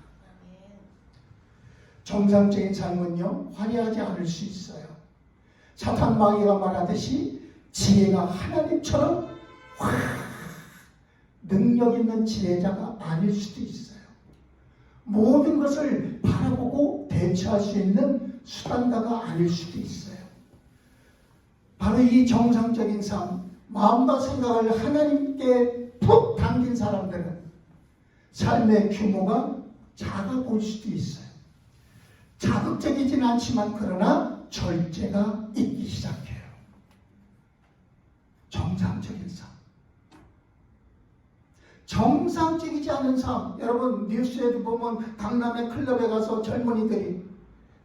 정상적인 삶은요, 화려하지 않을 수 있어요. 사탄 마귀가 말하듯이 지혜가 하나님처럼 능력 있는 지혜자가 아닐 수도 있어요. 모든 것을 바라보고 대처할 수 있는 수단가가 아닐 수도 있어요. 바로 이 정상적인 삶, 마음과 생각을 하나님께 푹 당긴 사람들은 삶의 규모가 작아 보일 수도 있어요. 자극적이진 않지만 그러나 절제가 있기 시작해요. 정상적인 삶. 정상적이지 않은 삶. 여러분 뉴스에도 보면 강남의 클럽에 가서 젊은이들이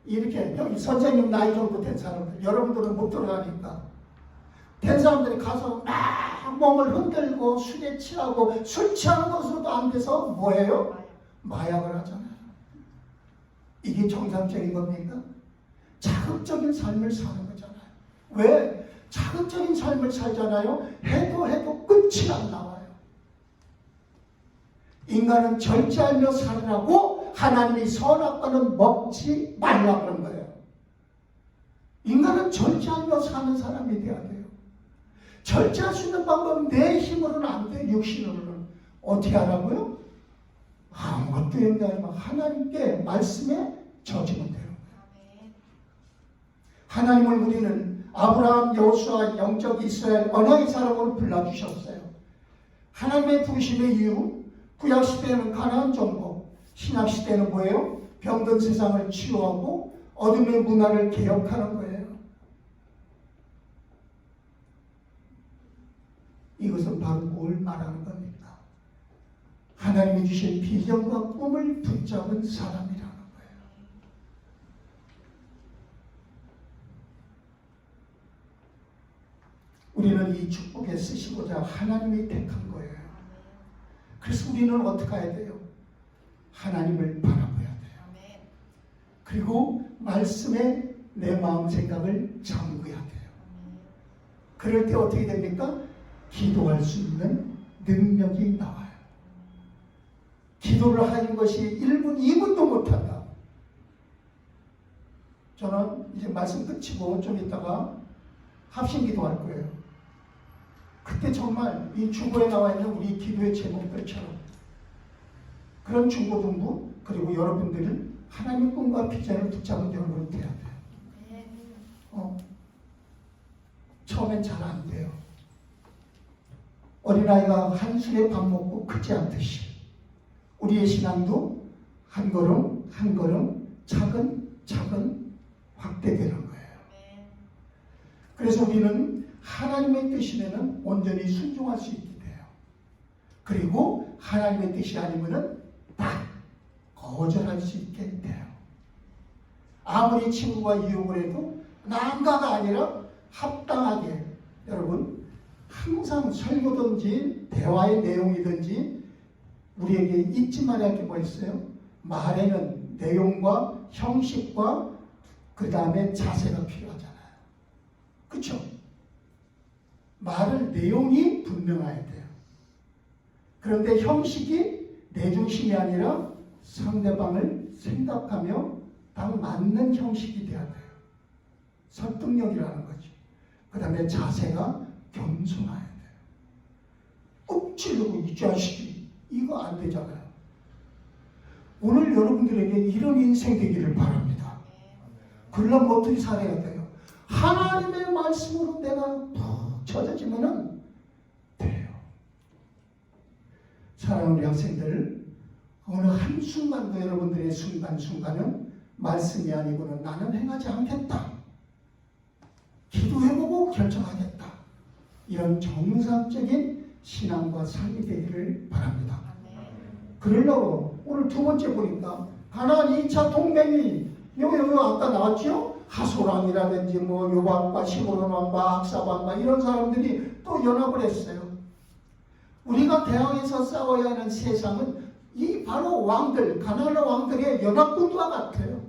이렇게 여기 선생님 나이 정도 된 사람들, 여러분들은 못 들어가니까 된 사람들이 가서 막 몸을 흔들고 술에 취하고 술 취하는 것으로도 안 돼서 뭐예요? 마약을 하잖아요. 이게 정상적인 겁니까? 자극적인 삶을 사는 거잖아요. 왜? 자극적인 삶을 살잖아요. 해도 끝이 안 나와요. 인간은 절제하며 살으라고 하나님이 선악과는 먹지 말라 그런 거예요. 인간은 절제하며 사는 사람이 돼야 돼요. 절제할 수 있는 방법은 내 힘으로는 안 돼요. 육신으로는. 어떻게 하라고요? 아무것도 염려하지 마. 하나님께 말씀에 젖으면 돼요. 하나님을 우리는 아브라함, 여호수아, 영적 이스라엘, 언약의 사람으로 불러주셨어요. 하나님의 부르심의 이유, 구약시대에는 가나안 정복, 신약시대에는 뭐예요? 병든 세상을 치유하고 어둠의 문화를 개혁하는 거예요. 이것은 바로 뭘 말하는 겁니까? 하나님이 주신 비전과 꿈을 붙잡은 사람이라는 거예요. 우리는 이 축복에 쓰시고자 하나님이 택한 거예요. 그래서 우리는 어떻게 해야 돼요? 하나님을 바라봐야 돼요. 그리고 말씀에 내 마음 생각을 잠그야 돼요. 그럴 때 어떻게 됩니까? 기도할 수 있는 능력이 나와요. 기도를 하는 것이 1분, 2분도 못한다. 저는 이제 말씀 끝이고 좀 이따가 합심 기도할 거예요. 그때 정말 이 주보에 나와 있는 우리 기도의 제목들처럼 그런 중고등부 그리고 여러분들은 하나님의 꿈과 비전을 붙잡은 여러분이 돼야 돼요. 처음엔 잘 안 돼요. 어린아이가 한 술에 밥 먹고 크지 않듯이 우리의 신앙도 한 걸음 한 걸음 차근차근 확대되는 거예요. 그래서 우리는 하나님의 뜻이면 온전히 순종할 수 있게 돼요. 그리고 하나님의 뜻이 아니면은 딱 거절할 수 있게 돼요. 아무리 친구가 유혹을 해도 난가가 아니라 합당하게. 여러분, 항상 설교든지 대화의 내용이든지 우리에게 잊지 말아야 할 게 뭐 있어요? 말에는 내용과 형식과 그 다음에 자세가 필요하잖아요. 그렇죠? 말을 내용이 분명해야 돼요. 그런데 형식이 내 중심이 아니라 상대방을 생각하며 딱 맞는 형식이 돼야 돼요. 설득력이라는 거죠. 그 다음에 자세가 겸손해야 돼요. 꼭 찌르고 이 자식이 이거 안 되잖아요. 오늘 여러분들에게 이런 인생 되기를 바랍니다. 그러려면 어떻게 살아야 돼요? 하나님의 말씀으로 내가 푹 젖어지면은 돼요. 사랑하는 우리 학생들, 어느 한순간도 여러분들의 순간순간은 말씀이 아니고는 나는 행하지 않겠다. 기도해보고 결정하겠다. 이런 정상적인 신앙과 삶이 되기를 바랍니다. 그러려고 오늘 두 번째 보니까 가나안 2차 동맹이 여기 아까 나왔죠? 하소랑이라든지 뭐 요박과 시므론 왕과 악삽 왕과 이런 사람들이 또 연합을 했어요. 우리가 대항해서 싸워야 하는 세상은 이 바로 왕들, 가나안 왕들의 연합군과 같아요.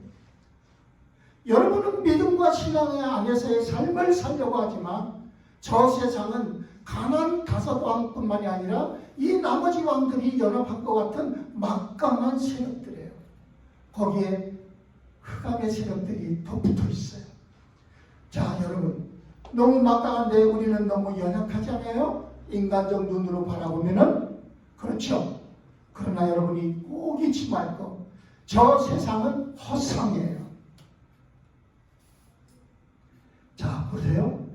여러분은 믿음과 신앙 안에서의 삶을 살려고 하지만 저 세상은 가나안 5왕뿐만이 아니라 이 나머지 왕들이 연합한 것 같은 막강한 세력들이에요. 거기에 흑암의 세력들이 더 붙어 있어요. 자, 여러분, 너무 막강한데 우리는 너무 연약하지 않아요? 인간적 눈으로 바라보면은 그렇죠. 그러나 여러분이 꼭 잊지 말고 저 세상은 허상이에요. 자, 보세요.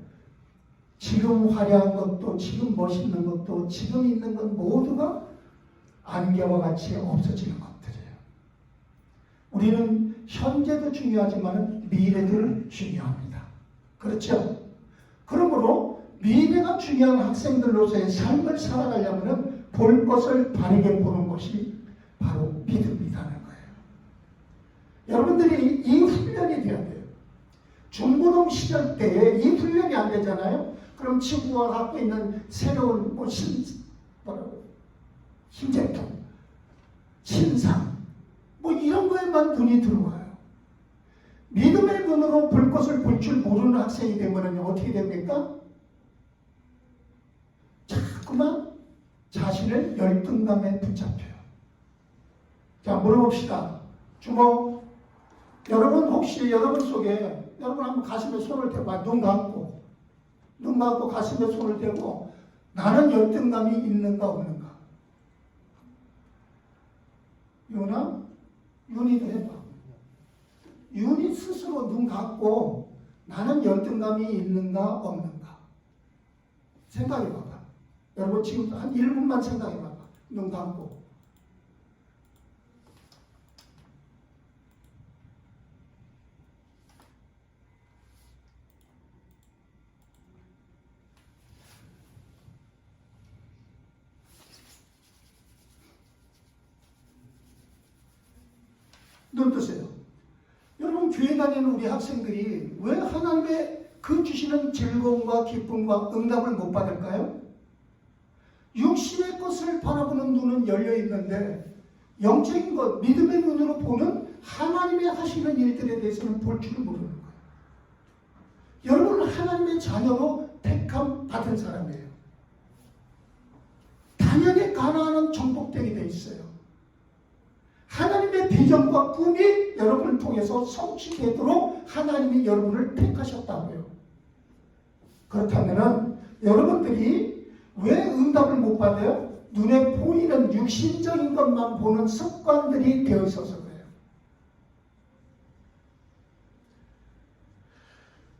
지금 화려한 것도, 지금 멋있는 것도, 지금 있는 것 모두가 안개와 같이 없어지는 것들이에요. 우리는 현재도 중요하지만 미래도 중요합니다. 그렇죠? 그러므로 미래가 중요한 학생들로서의 삶을 살아가려면 볼 것을 바르게 보는 것이 바로 믿음이라는 거예요. 여러분들이 이 훈련이 돼야 돼요. 중고등 시절 때에 이 훈련이 안 되잖아요. 그럼 친구가 갖고 있는 새로운 뭐 신제품, 신상 뭐 이런 거에만 눈이 들어와요. 믿음의 눈으로 볼 것을 볼 줄 모르는 학생이 되면 어떻게 됩니까? 자꾸만 자신을 열등감에 붙잡혀요. 자, 물어봅시다. 주모, 여러분 혹시 여러분 속에 여러분 한번 가슴에 손을 대봐. 눈 감고 가슴에 손을 대고 나는 열등감이 있는가 없는가? 윤아, 윤이도 해봐. 윤이 스스로 눈 감고 나는 열등감이 있는가 없는가? 생각해봐봐. 여러분 지금 한 1분만 생각해봐봐. 눈 감고. 눈 뜨세요. 여러분 교회 다니는 우리 학생들이 왜 하나님의 그 주시는 즐거움과 기쁨과 응답을 못 받을까요? 육신의 것을 바라보는 눈은 열려 있는데 영적인 것, 믿음의 눈으로 보는 하나님의 하시는 일들에 대해서는 볼 줄 모르는 거예요. 여러분은 하나님의 자녀로 택함 받은 사람이에요. 당연히 가나안은 정복되게 돼 있어요. 하나님의 비전과 꿈이 여러분을 통해서 성취되도록 하나님이 여러분을 택하셨다고요. 그렇다면 여러분들이 왜 응답을 못 받아요? 눈에 보이는 육신적인 것만 보는 습관들이 되어 있어서 그래요.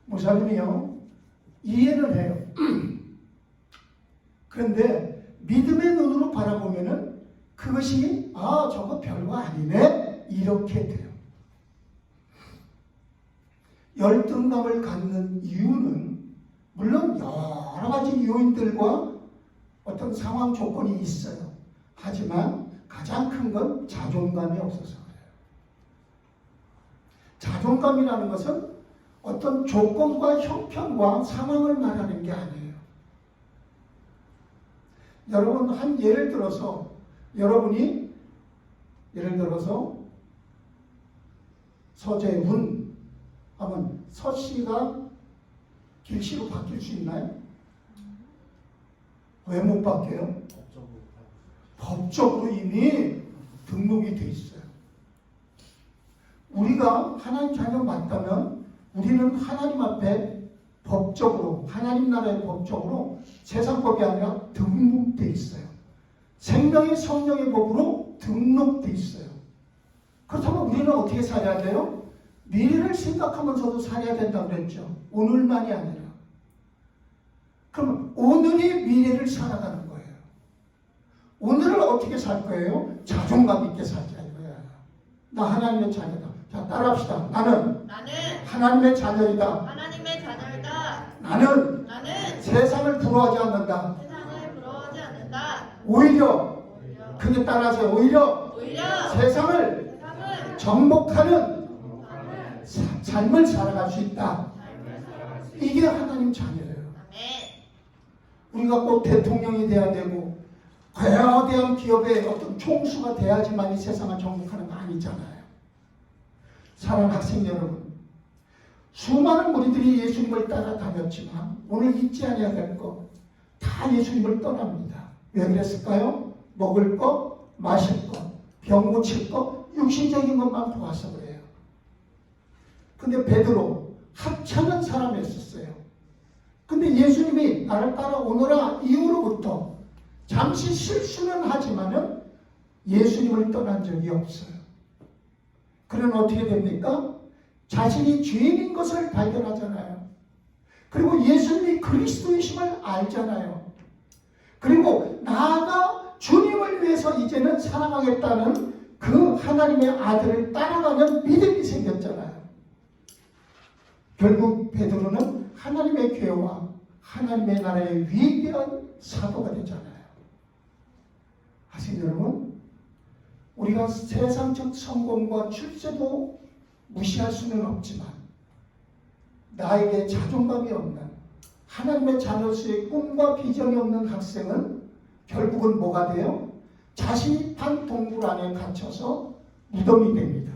목사님이요, 이해는 해요. 그런데 믿음의 눈으로 바라보면은 그것이 저거 별거 아니네 이렇게 돼요. 열등감을 갖는 이유는 물론 여러 가지 요인들과 어떤 상황 조건이 있어요. 하지만 가장 큰 건 자존감이 없어서 그래요. 자존감이라는 것은 어떤 조건과 형편과 상황을 말하는 게 아니에요. 여러분, 한 예를 들어서 여러분이 예를 들어서 서재훈 하면 서씨가 길씨로 바뀔 수 있나요? 왜 못 바뀌어요? 법적으로 이미 등록이 돼 있어요. 우리가 하나님 자녀 맞다면 우리는 하나님 앞에 법적으로, 하나님 나라의 법적으로 세상법이 아니라 등록돼 있어요. 생명의 성령의 법으로 등록돼 있어요. 그렇다면 우리는 어떻게 살아야 돼요? 미래를 생각하면서도 살아야 된다고 그랬죠. 오늘만이 아니라. 그럼 오늘이 미래를 살아가는 거예요. 오늘을 어떻게 살 거예요? 자존감 있게 살자 이거야. 나 하나님의 자녀다. 자, 따라합시다. 나는 하나님의 자녀이다. 하나님의 자녀이다. 나는 나는 세상을 부러워하지 않는다. 세상을 부러워하지 않는다. 오히려 그게 따라하세요. 오히려 세상을 세상을 정복하는 삶을 살아갈 수 있다. 이게 하나님 자녀예요. 우리가 꼭 대통령이 돼야 되고 거대한 기업의 어떤 총수가 돼야지만 이 세상을 정복하는 거 아니잖아요. 사랑하는 학생 여러분, 수많은 무리들이 예수님을 따라다녔지만 오늘 잊지 않아야 될 것, 다 예수님을 떠납니다. 왜 그랬을까요? 먹을 것, 마실 것, 병 고칠 것, 육신적인 것만 보아서 그래요. 근데 베드로 합창한 사람이었어요. 근데 예수님이 나를 따라오너라 이후로부터 잠시 실수는 하지만은 예수님을 떠난 적이 없어요. 그러면 어떻게 됩니까? 자신이 죄인인 것을 발견하잖아요. 그리고 예수님이 그리스도이심을 알잖아요. 그리고 나아가 주님을 위해서 이제는 사랑하겠다는 그 하나님의 아들을 따라가는 믿음이 생겼잖아요. 결국 베드로는 하나님의 교회와 하나님의 나라의 위대한 사도가 되잖아요. 하신 여러분, 우리가 세상적 성공과 출세도 무시할 수는 없지만 나에게 자존감이 없는 하나님의 자녀로서의 꿈과 비전이 없는 학생은 결국은 뭐가 돼요? 자신이 판 동굴 안에 갇혀서 무덤이 됩니다.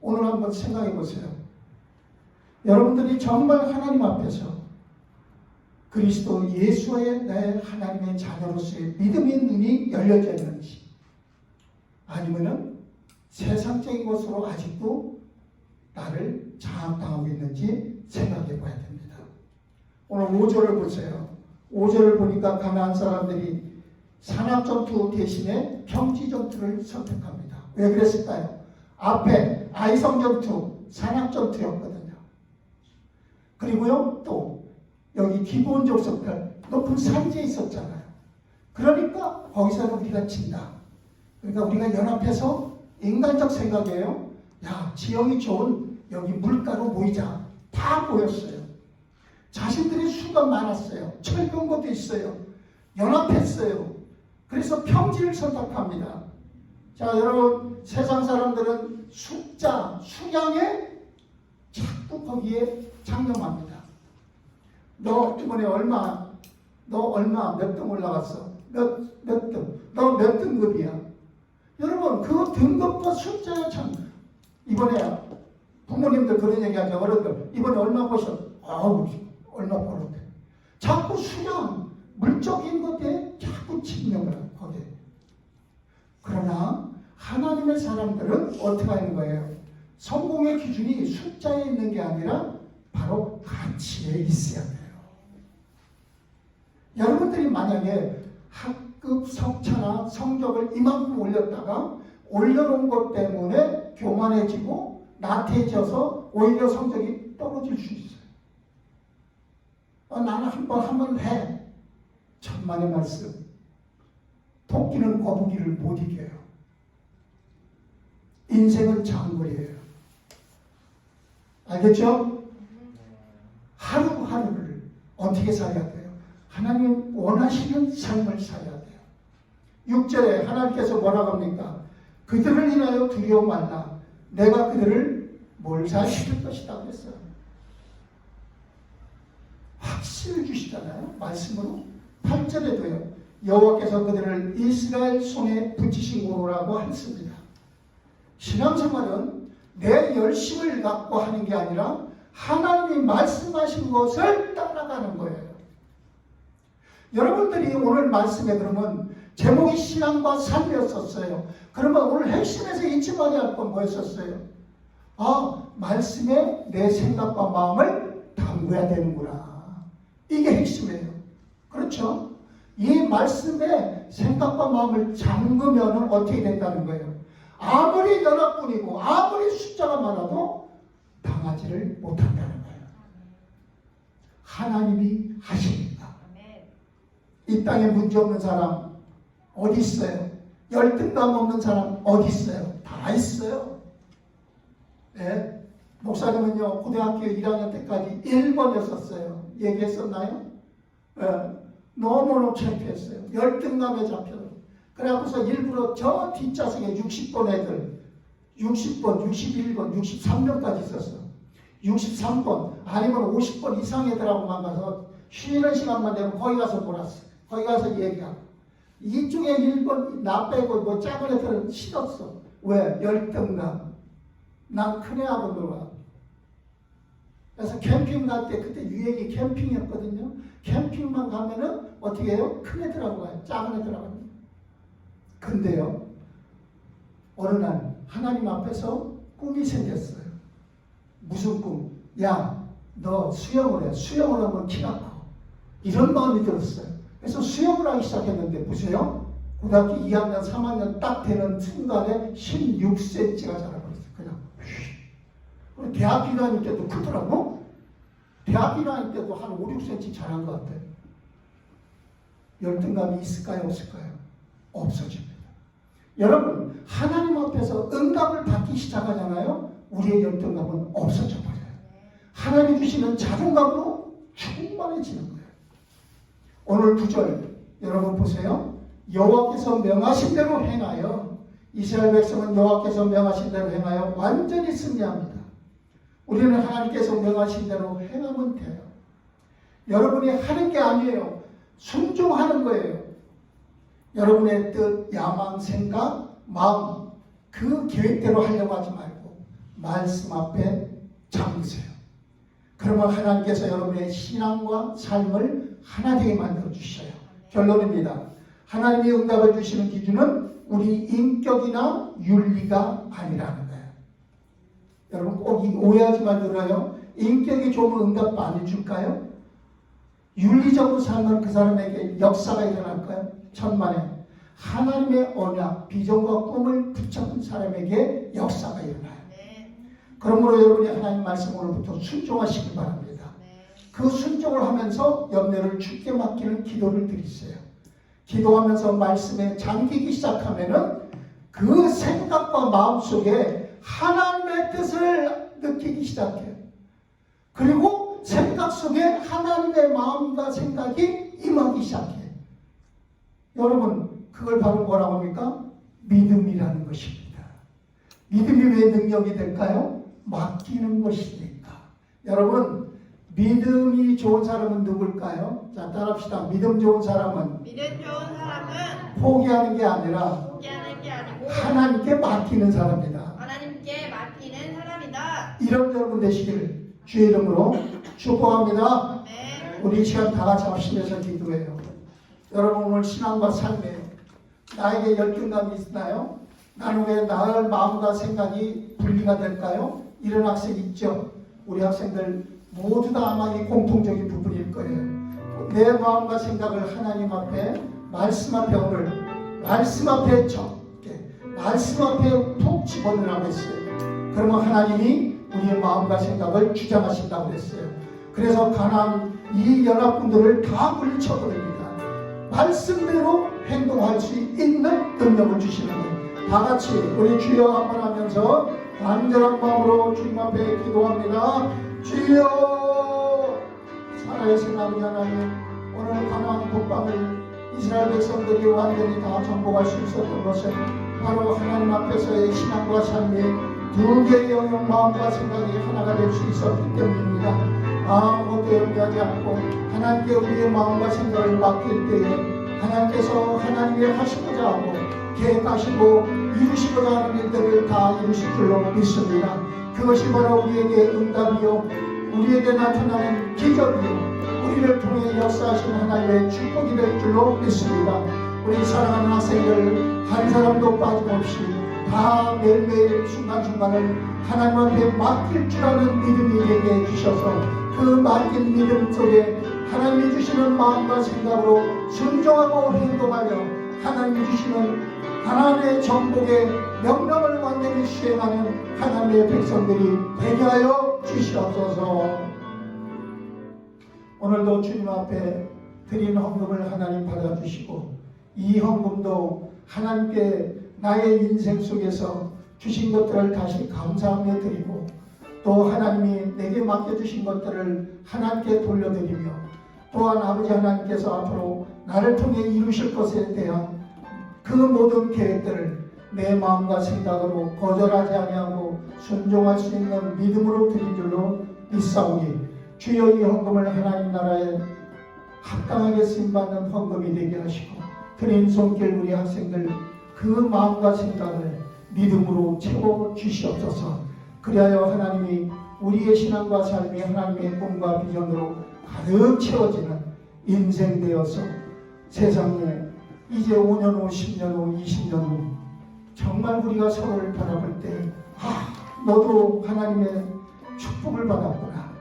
오늘 한번 생각해 보세요. 여러분들이 정말 하나님 앞에서 그리스도 예수의 내 하나님의 자녀로서의 믿음의 눈이 열려져 있는지 아니면은 세상적인 것으로 아직도 나를 장악당하고 있는지 생각해 봐야 됩니다. 오늘 5절을 보세요. 5절을 보니까 가나안 사람들이 산악전투 대신에 평지전투를 선택합니다. 왜 그랬을까요? 앞에 아이성전투, 산악전투였거든요. 그리고요 또 여기 기브온 족속들 높은 산지에 있었잖아요. 그러니까 거기서는 우리가 진다. 그러니까 우리가 연합해서 인간적 생각이에요. 야, 지형이 좋은 여기 물가로 모이자. 다 모였어요. 자신들의 수가 많았어요. 철병거도 있어요. 연합했어요. 그래서 평지를 선택합니다. 자, 여러분, 세상 사람들은 숫자, 수량에 자꾸 거기에 장념합니다. 너 이번에 얼마, 몇 등 올라갔어? 몇 등? 너 몇 등급이야? 여러분, 그 등급과 숫자에 참, 이번에 부모님들 그런 얘기 하죠. 어른들, 이번에 얼마 버셨? 아우, 얼마 벌었대. 자꾸 수량, 물적인 것에 자꾸 집념을 하게. 그러나 하나님의 사람들은 어떻게 하는 거예요? 성공의 기준이 숫자에 있는 게 아니라 바로 가치에 있어야 돼요. 여러분들이 만약에 학급 석차나 성적을 이만큼 올렸다가 올려놓은 것 때문에 교만해지고 나태해져서 오히려 성적이 떨어질 수 있어요. 나는 한번 해. 천만의 말씀. 토끼는 거북이를 못 이겨요. 인생은 장거리예요. 알겠죠? 하루하루를 어떻게 살아야 돼요? 하나님 원하시는 삶을 살아야 돼요. 6절에 하나님께서 뭐라고 합니까? 그들을 인하여 두려워 말라. 내가 그들을 몰살시킬 것이다 그랬어요. 확신을 주시잖아요. 말씀으로. 8절에도요. 여호와께서 그들을 이스라엘 손에 붙이신 거라고 했습니다. 신앙생활은 내 열심을 갖고 하는 게 아니라 하나님이 말씀하신 것을 따라가는 거예요. 여러분들이 오늘 말씀에 그러면 제목이 신앙과 삶이었었어요. 그러면 오늘 핵심에서 잊지 말아야 할 건 뭐였었어요? 말씀에 내 생각과 마음을 담궈야 되는구나. 이게 핵심이에요. 그렇죠? 이 말씀에 생각과 마음을 잠그면 어떻게 된다는 거예요? 아무리 연합군이고 아무리 숫자가 많아도 당하지를 못한다는 거예요. 하나님이 하십니다. 이 땅에 문제 없는 사람 어디 있어요? 열등감 없는 사람 어디 있어요? 다 있어요. 네. 목사님은요 고등학교 1학년 때까지 1번이었었어요. 얘기했었나요? 네. 너무너무 창피했어요. 열등감에 잡혀요. 그래갖고서 일부러 저 뒷좌석에 60번 애들 60번, 61번, 63번까지 있었어. 63번 아니면 50번 이상 애들하고만 가서 쉬는 시간만 되면 거기 가서 놀았어. 거기 가서 얘기하고 이쪽에 1번 나 빼고 뭐 작은 애들은 싫었어. 왜? 열등감. 난 큰 애하고 놀아. 그래서 캠핑 갈 때 그때 유행이 캠핑이었거든요. 캠핑만 가면은 어떻게 해요? 큰 애들하고 가요. 작은 애들하고 가요. 근데요 어느 날 하나님 앞에서 꿈이 생겼어요. 무슨 꿈? 야, 너 수영을 해. 수영을 하면 키가 커. 이런 마음이 들었어요. 그래서 수영을 하기 시작했는데 보세요. 고등학교 2학년, 3학년 딱 되는 순간에 16cm가 자라버렸어요. 그냥 휘. 대학 1학년 때도 크더라고. 대학 1학년 때도 한 5, 6cm 자란 것 같아요. 열등감이 있을까요? 없을까요? 없어집니다. 여러분 하나님 앞에서 응답을 받기 시작하잖아요. 우리의 열등감은 없어져 버려요. 하나님 주시는 자존감으로 충만해지는 거예요. 오늘 9절 여러분 보세요. 여호와께서 명하신 대로 행하여 이스라엘 백성은 여호와께서 명하신 대로 행하여 완전히 승리합니다. 우리는 하나님께서 명하신 대로 행하면 돼요. 여러분이 하는 게 아니에요. 순종하는 거예요. 여러분의 뜻, 야망, 생각, 마음 그 계획대로 하려고 하지 말고 말씀 앞에 잠그세요. 그러면 하나님께서 여러분의 신앙과 삶을 하나 되게 만들어 주셔요. 결론입니다. 하나님이 응답을 주시는 기준은 우리 인격이나 윤리가 아니라는 거예요. 여러분 꼭 오해하지 말고요. 인격이 좋으면 응답 많이 줄까요? 윤리적으로 살면 그 사람에게 역사가 일어날까요? 천만에. 하나님의 언약, 비전과 꿈을 붙잡은 사람에게 역사가 일어나요. 그러므로 여러분이 하나님 말씀으로부터 순종하시기 바랍니다. 그 순종을 하면서 염려를 주께 맡기는 기도를 드리세요. 기도하면서 말씀에 잠기기 시작하면은 그 생각과 마음 속에 하나님의 뜻을 느끼기 시작해요. 그리고 생각 속에 하나님의 마음과 생각이 임하기 시작해요. 여러분 그걸 바로 뭐라고 합니까? 믿음이라는 것입니다. 믿음이 왜 능력이 될까요? 맡기는 것이니까. 여러분 믿음이 좋은 사람은 누굴까요? 자 따라합시다. 믿음 좋은 사람은 포기하는 게 아니라 하나님께 맡기는 사람이다. 하나님께 맡기는 사람이다. 이런 여러분 되시기를 주의 이름으로 축복합니다. 우리 이 시간 다 같이 합심해서 기도해요. 여러분 오늘 신앙과 삶에 나에게 열등감이 있나요? 나는 왜 나의 마음과 생각이 분리가 될까요? 이런 학생 있죠? 우리 학생들 모두 다 아마 이 공통적인 부분일 거예요. 내 마음과 생각을 하나님 앞에 말씀 앞에 오늘 말씀 앞에 말씀 앞에 푹 집어넣으라고 했어요. 그러면 하나님이 우리의 마음과 생각을 주장하신다고 했어요. 그래서 가나안 이 연합군들을 다 물리쳐버립니다. 말씀대로 행동할 수 있는 능력을 주시는 거예요. 다 같이 우리 주여 한번 하면서 간절한 마음으로 주님 앞에 기도합니다. 주여 살아계신 아버지 하나님 오늘 가나안 북방을 이스라엘 백성들이 완전히 다 정복할 수 있었던 것은 바로 하나님 앞에서의 신앙과 삶이 두 개의 영역 마음과 생각이 하나가 될 수 있었기 때문입니다. 아무것도 염려하지 않고 하나님께 우리의 마음과 생각을 맡길 때에 하나님께서 하나님이 하시고자 하고 계획하시고 이루시고자 하는 일들을 다 이루실 줄로 믿습니다. 그것이 바로 우리에게 응답이요 우리에게 나타나는 기적이요 우리를 통해 역사하신 하나님의 축복이 될 줄로 믿습니다. 우리 사랑하는 학생들 한 사람도 빠짐없이 다 매일매일 순간순간을 하나님 앞에 맡길 줄 아는 믿음이 되게 해주셔서 그 맡긴 믿음 속에 하나님이 주시는 마음과 생각으로 순종하고 행동하며 하나님이 주시는 하나님의 정복의 명령을 완전히 수행하는 하나님의 백성들이 되게 하여 주시옵소서. 오늘도 주님 앞에 드린 헌금을 하나님 받아주시고 이 헌금도 하나님께 나의 인생 속에서 주신 것들을 다시 감사하며 드리고 또 하나님이 내게 맡겨주신 것들을 하나님께 돌려드리며 또한 아버지 하나님께서 앞으로 나를 통해 이루실 것에 대한 그 모든 계획들을 내 마음과 생각으로 거절하지 아니하고 순종할 수 있는 믿음으로 드린 줄로 믿사오니 주여 이 헌금을 하나님 나라에 합당하게 쓰임받는 헌금이 되게 하시고 드린 손길 우리 학생들 그 마음과 생각을 믿음으로 채워 주시옵소서. 그리하여 하나님이 우리의 신앙과 삶이 하나님의 꿈과 비전으로 가득 채워지는 인생 되어서 세상에 이제 5년 후, 10년 후, 20년 후 정말 우리가 서로를 바라볼 때 너도 하나님의 축복을 받았구나.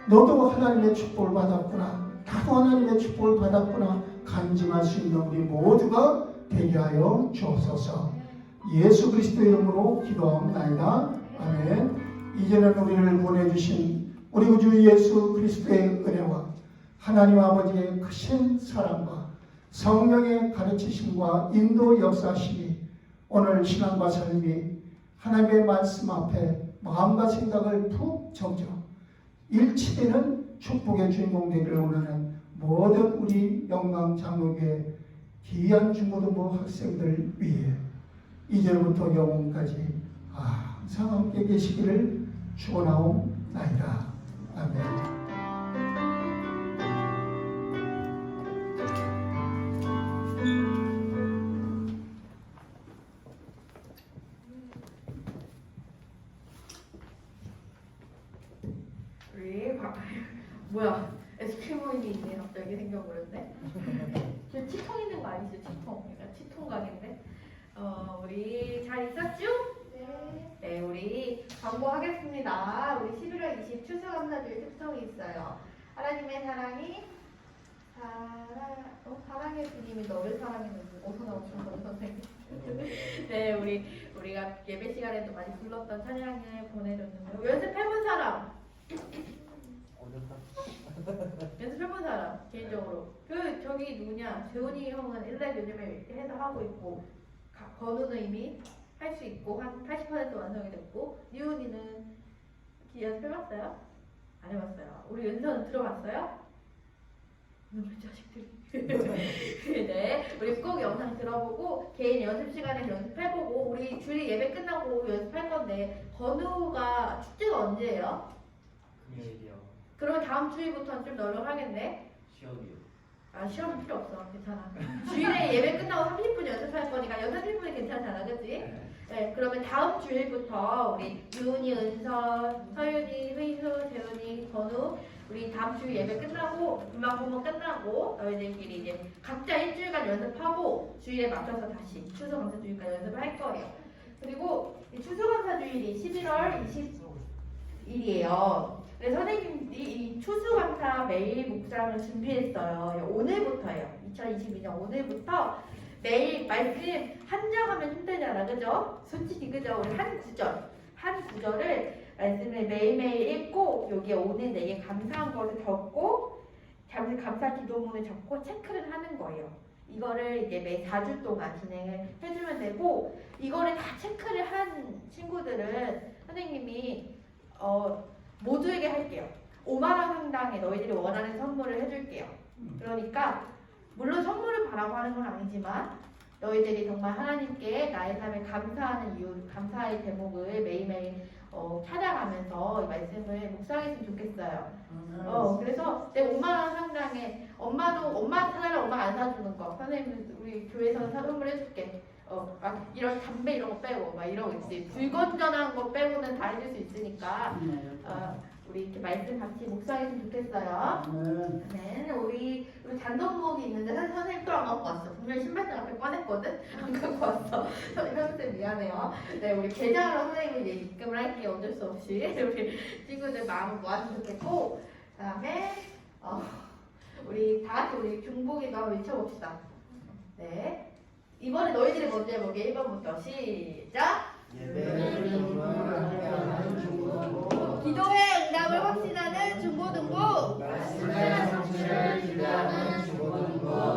너도 하나님의 축복을 받았구나. 나도 하나님의 축복을 받았구나. 간증할 수 있는 우리 모두가 되게 하여 주옵소서. 예수 그리스도 이름으로 기도하옵나이다. 아멘. 이제는 우리를 보내주신 우리 구주 예수 그리스도의 은혜와 하나님 아버지의 크신 사랑과 성령의 가르치심과 인도 역사심이 오늘 신앙과 삶이 하나님의 말씀 앞에 마음과 생각을 푹 정져 일치되는 축복의 주인공 되기를 원하는 모든 우리 영광 장로교회 귀한 중고등부 학생들 위해 이제부터 영원까지 항상 함께 계시기를 축원하옵나이다. 아멘. 뭐야? 에스키모인이 있네. 갑자기 생겨버렸네. 저 치통 있는 거 아니죠? 치통. 그러니까 치통 가게인데. 우리 잘 있었죠? 네. 네, 우리 광고하겠습니다. 우리 11월 20 추수감사주일 특성이 있어요. 하나님의 사랑이 사랑의 주님이 너를 사랑했는지 어디서 나오신 거예요, 선생님? 네, 우리가 예배 시간에도 많이 불렀던 찬양을 보내줬는데요. 연습해본 사람. 연습해본 사람 개인적으로 저기 누구냐 재훈이 형은 1렙 요즘에 해서 하고 있고 건우는 이미 할 수 있고 한 80% 완성이 됐고 니훈이는 연습해봤어요? 안 해봤어요. 우리 연서는 들어봤어요? 우리 자식들이 네, 우리 꼭 영상 들어보고 개인 연습 시간에 연습해보고 우리 주일 예배 끝나고 연습할 건데 건우가 축제가 언제예요? 금요일이요. 그러면 다음 주일부터는 좀 널널하겠네? 시험이요. 시험은 필요 없어. 괜찮아. 주일에 예배 끝나고 30분 연습할 거니까 6, 30분이 괜찮잖아. 그치? 네, 그러면 다음 주일부터 우리 유은이, 은서, 서윤이, 회수, 재은이, 건우 우리 다음 주 예배 끝나고 음악 공부 끝나고 너희들끼리 이제 각자 일주일간 연습하고 주일에 맞춰서 다시 추수감사주일까지 연습을 할 거예요. 그리고 이 추수감사주일이 11월 20일이에요. 네, 선생님이 이 추수감사 매일 묵상을 준비했어요. 오늘부터예요. 2022년 오늘부터 매일 말씀 한정하면 힘들잖아, 그죠? 솔직히 그죠? 우리 한 구절을 말씀을 매일매일 읽고 여기에 오늘 내게 감사한 것을 적고 감사 기도문을 적고 체크를 하는 거예요. 이거를 이제 매 4주 동안 진행을 해주면 되고 이거를 다 체크를 한 친구들은 선생님이 모두에게 할게요. 5만 원 상당의 너희들이 원하는 선물을 해줄게요. 그러니까 물론 선물을 바라고 하는 건 아니지만 너희들이 정말 하나님께 나의 삶에 감사하는 이유, 감사의 대목을 매일매일 찾아가면서 이 말씀을 묵상했으면 좋겠어요. 그래서 내 5만 원 상당의 엄마 사달라 엄마 안 사주는 거 선생님 우리 교회에서 선물해줄게. 막 이런 담배 이런 거 빼고 막 이런 거 있지. 불건전한 거 빼고는 다 해줄 수 있으니까 우리 이렇게 말씀 같이 묵상했으면 좋겠어요. 네, 우리 단독목이 있는데 사실 선생님 또 안 갖고 왔어. 분명히 신발장 앞에 꺼냈거든. 안 갖고 왔어. 선생님 미안해요. 네, 우리 계좌로 선생님이 이제 입금을 할게요. 어쩔 수 없이 우리 친구들 마음을 모았으면 좋겠고, 그다음에 우리 다 같이 우리 중복이도 한번 외쳐봅시다. 네. 이번에 너희들이 먼저 해볼게. 1번부터 시작! 기도의 응답을 확신하는 중고등부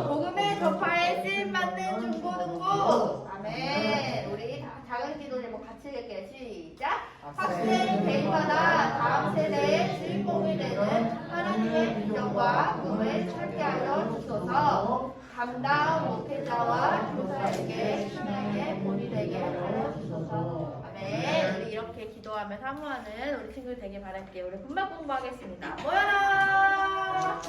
복음의 전파에 쓰임받는 중고등부 아멘. 우리 작은 기도 제목 같이 읽을게요. 시작! 학생이 대입받아 다음 세대의 주인공이 되는 하나님의 비전과 꿈을 찾게 하여 주소서. 감당 목회자와 교사에게 신앙의 본이 되게 하여 주소서. 아멘. 우리 이렇게 기도하며 사모하는 우리 친구들 되길 바랄게요. 우리 금방 공부하겠습니다. 모여라.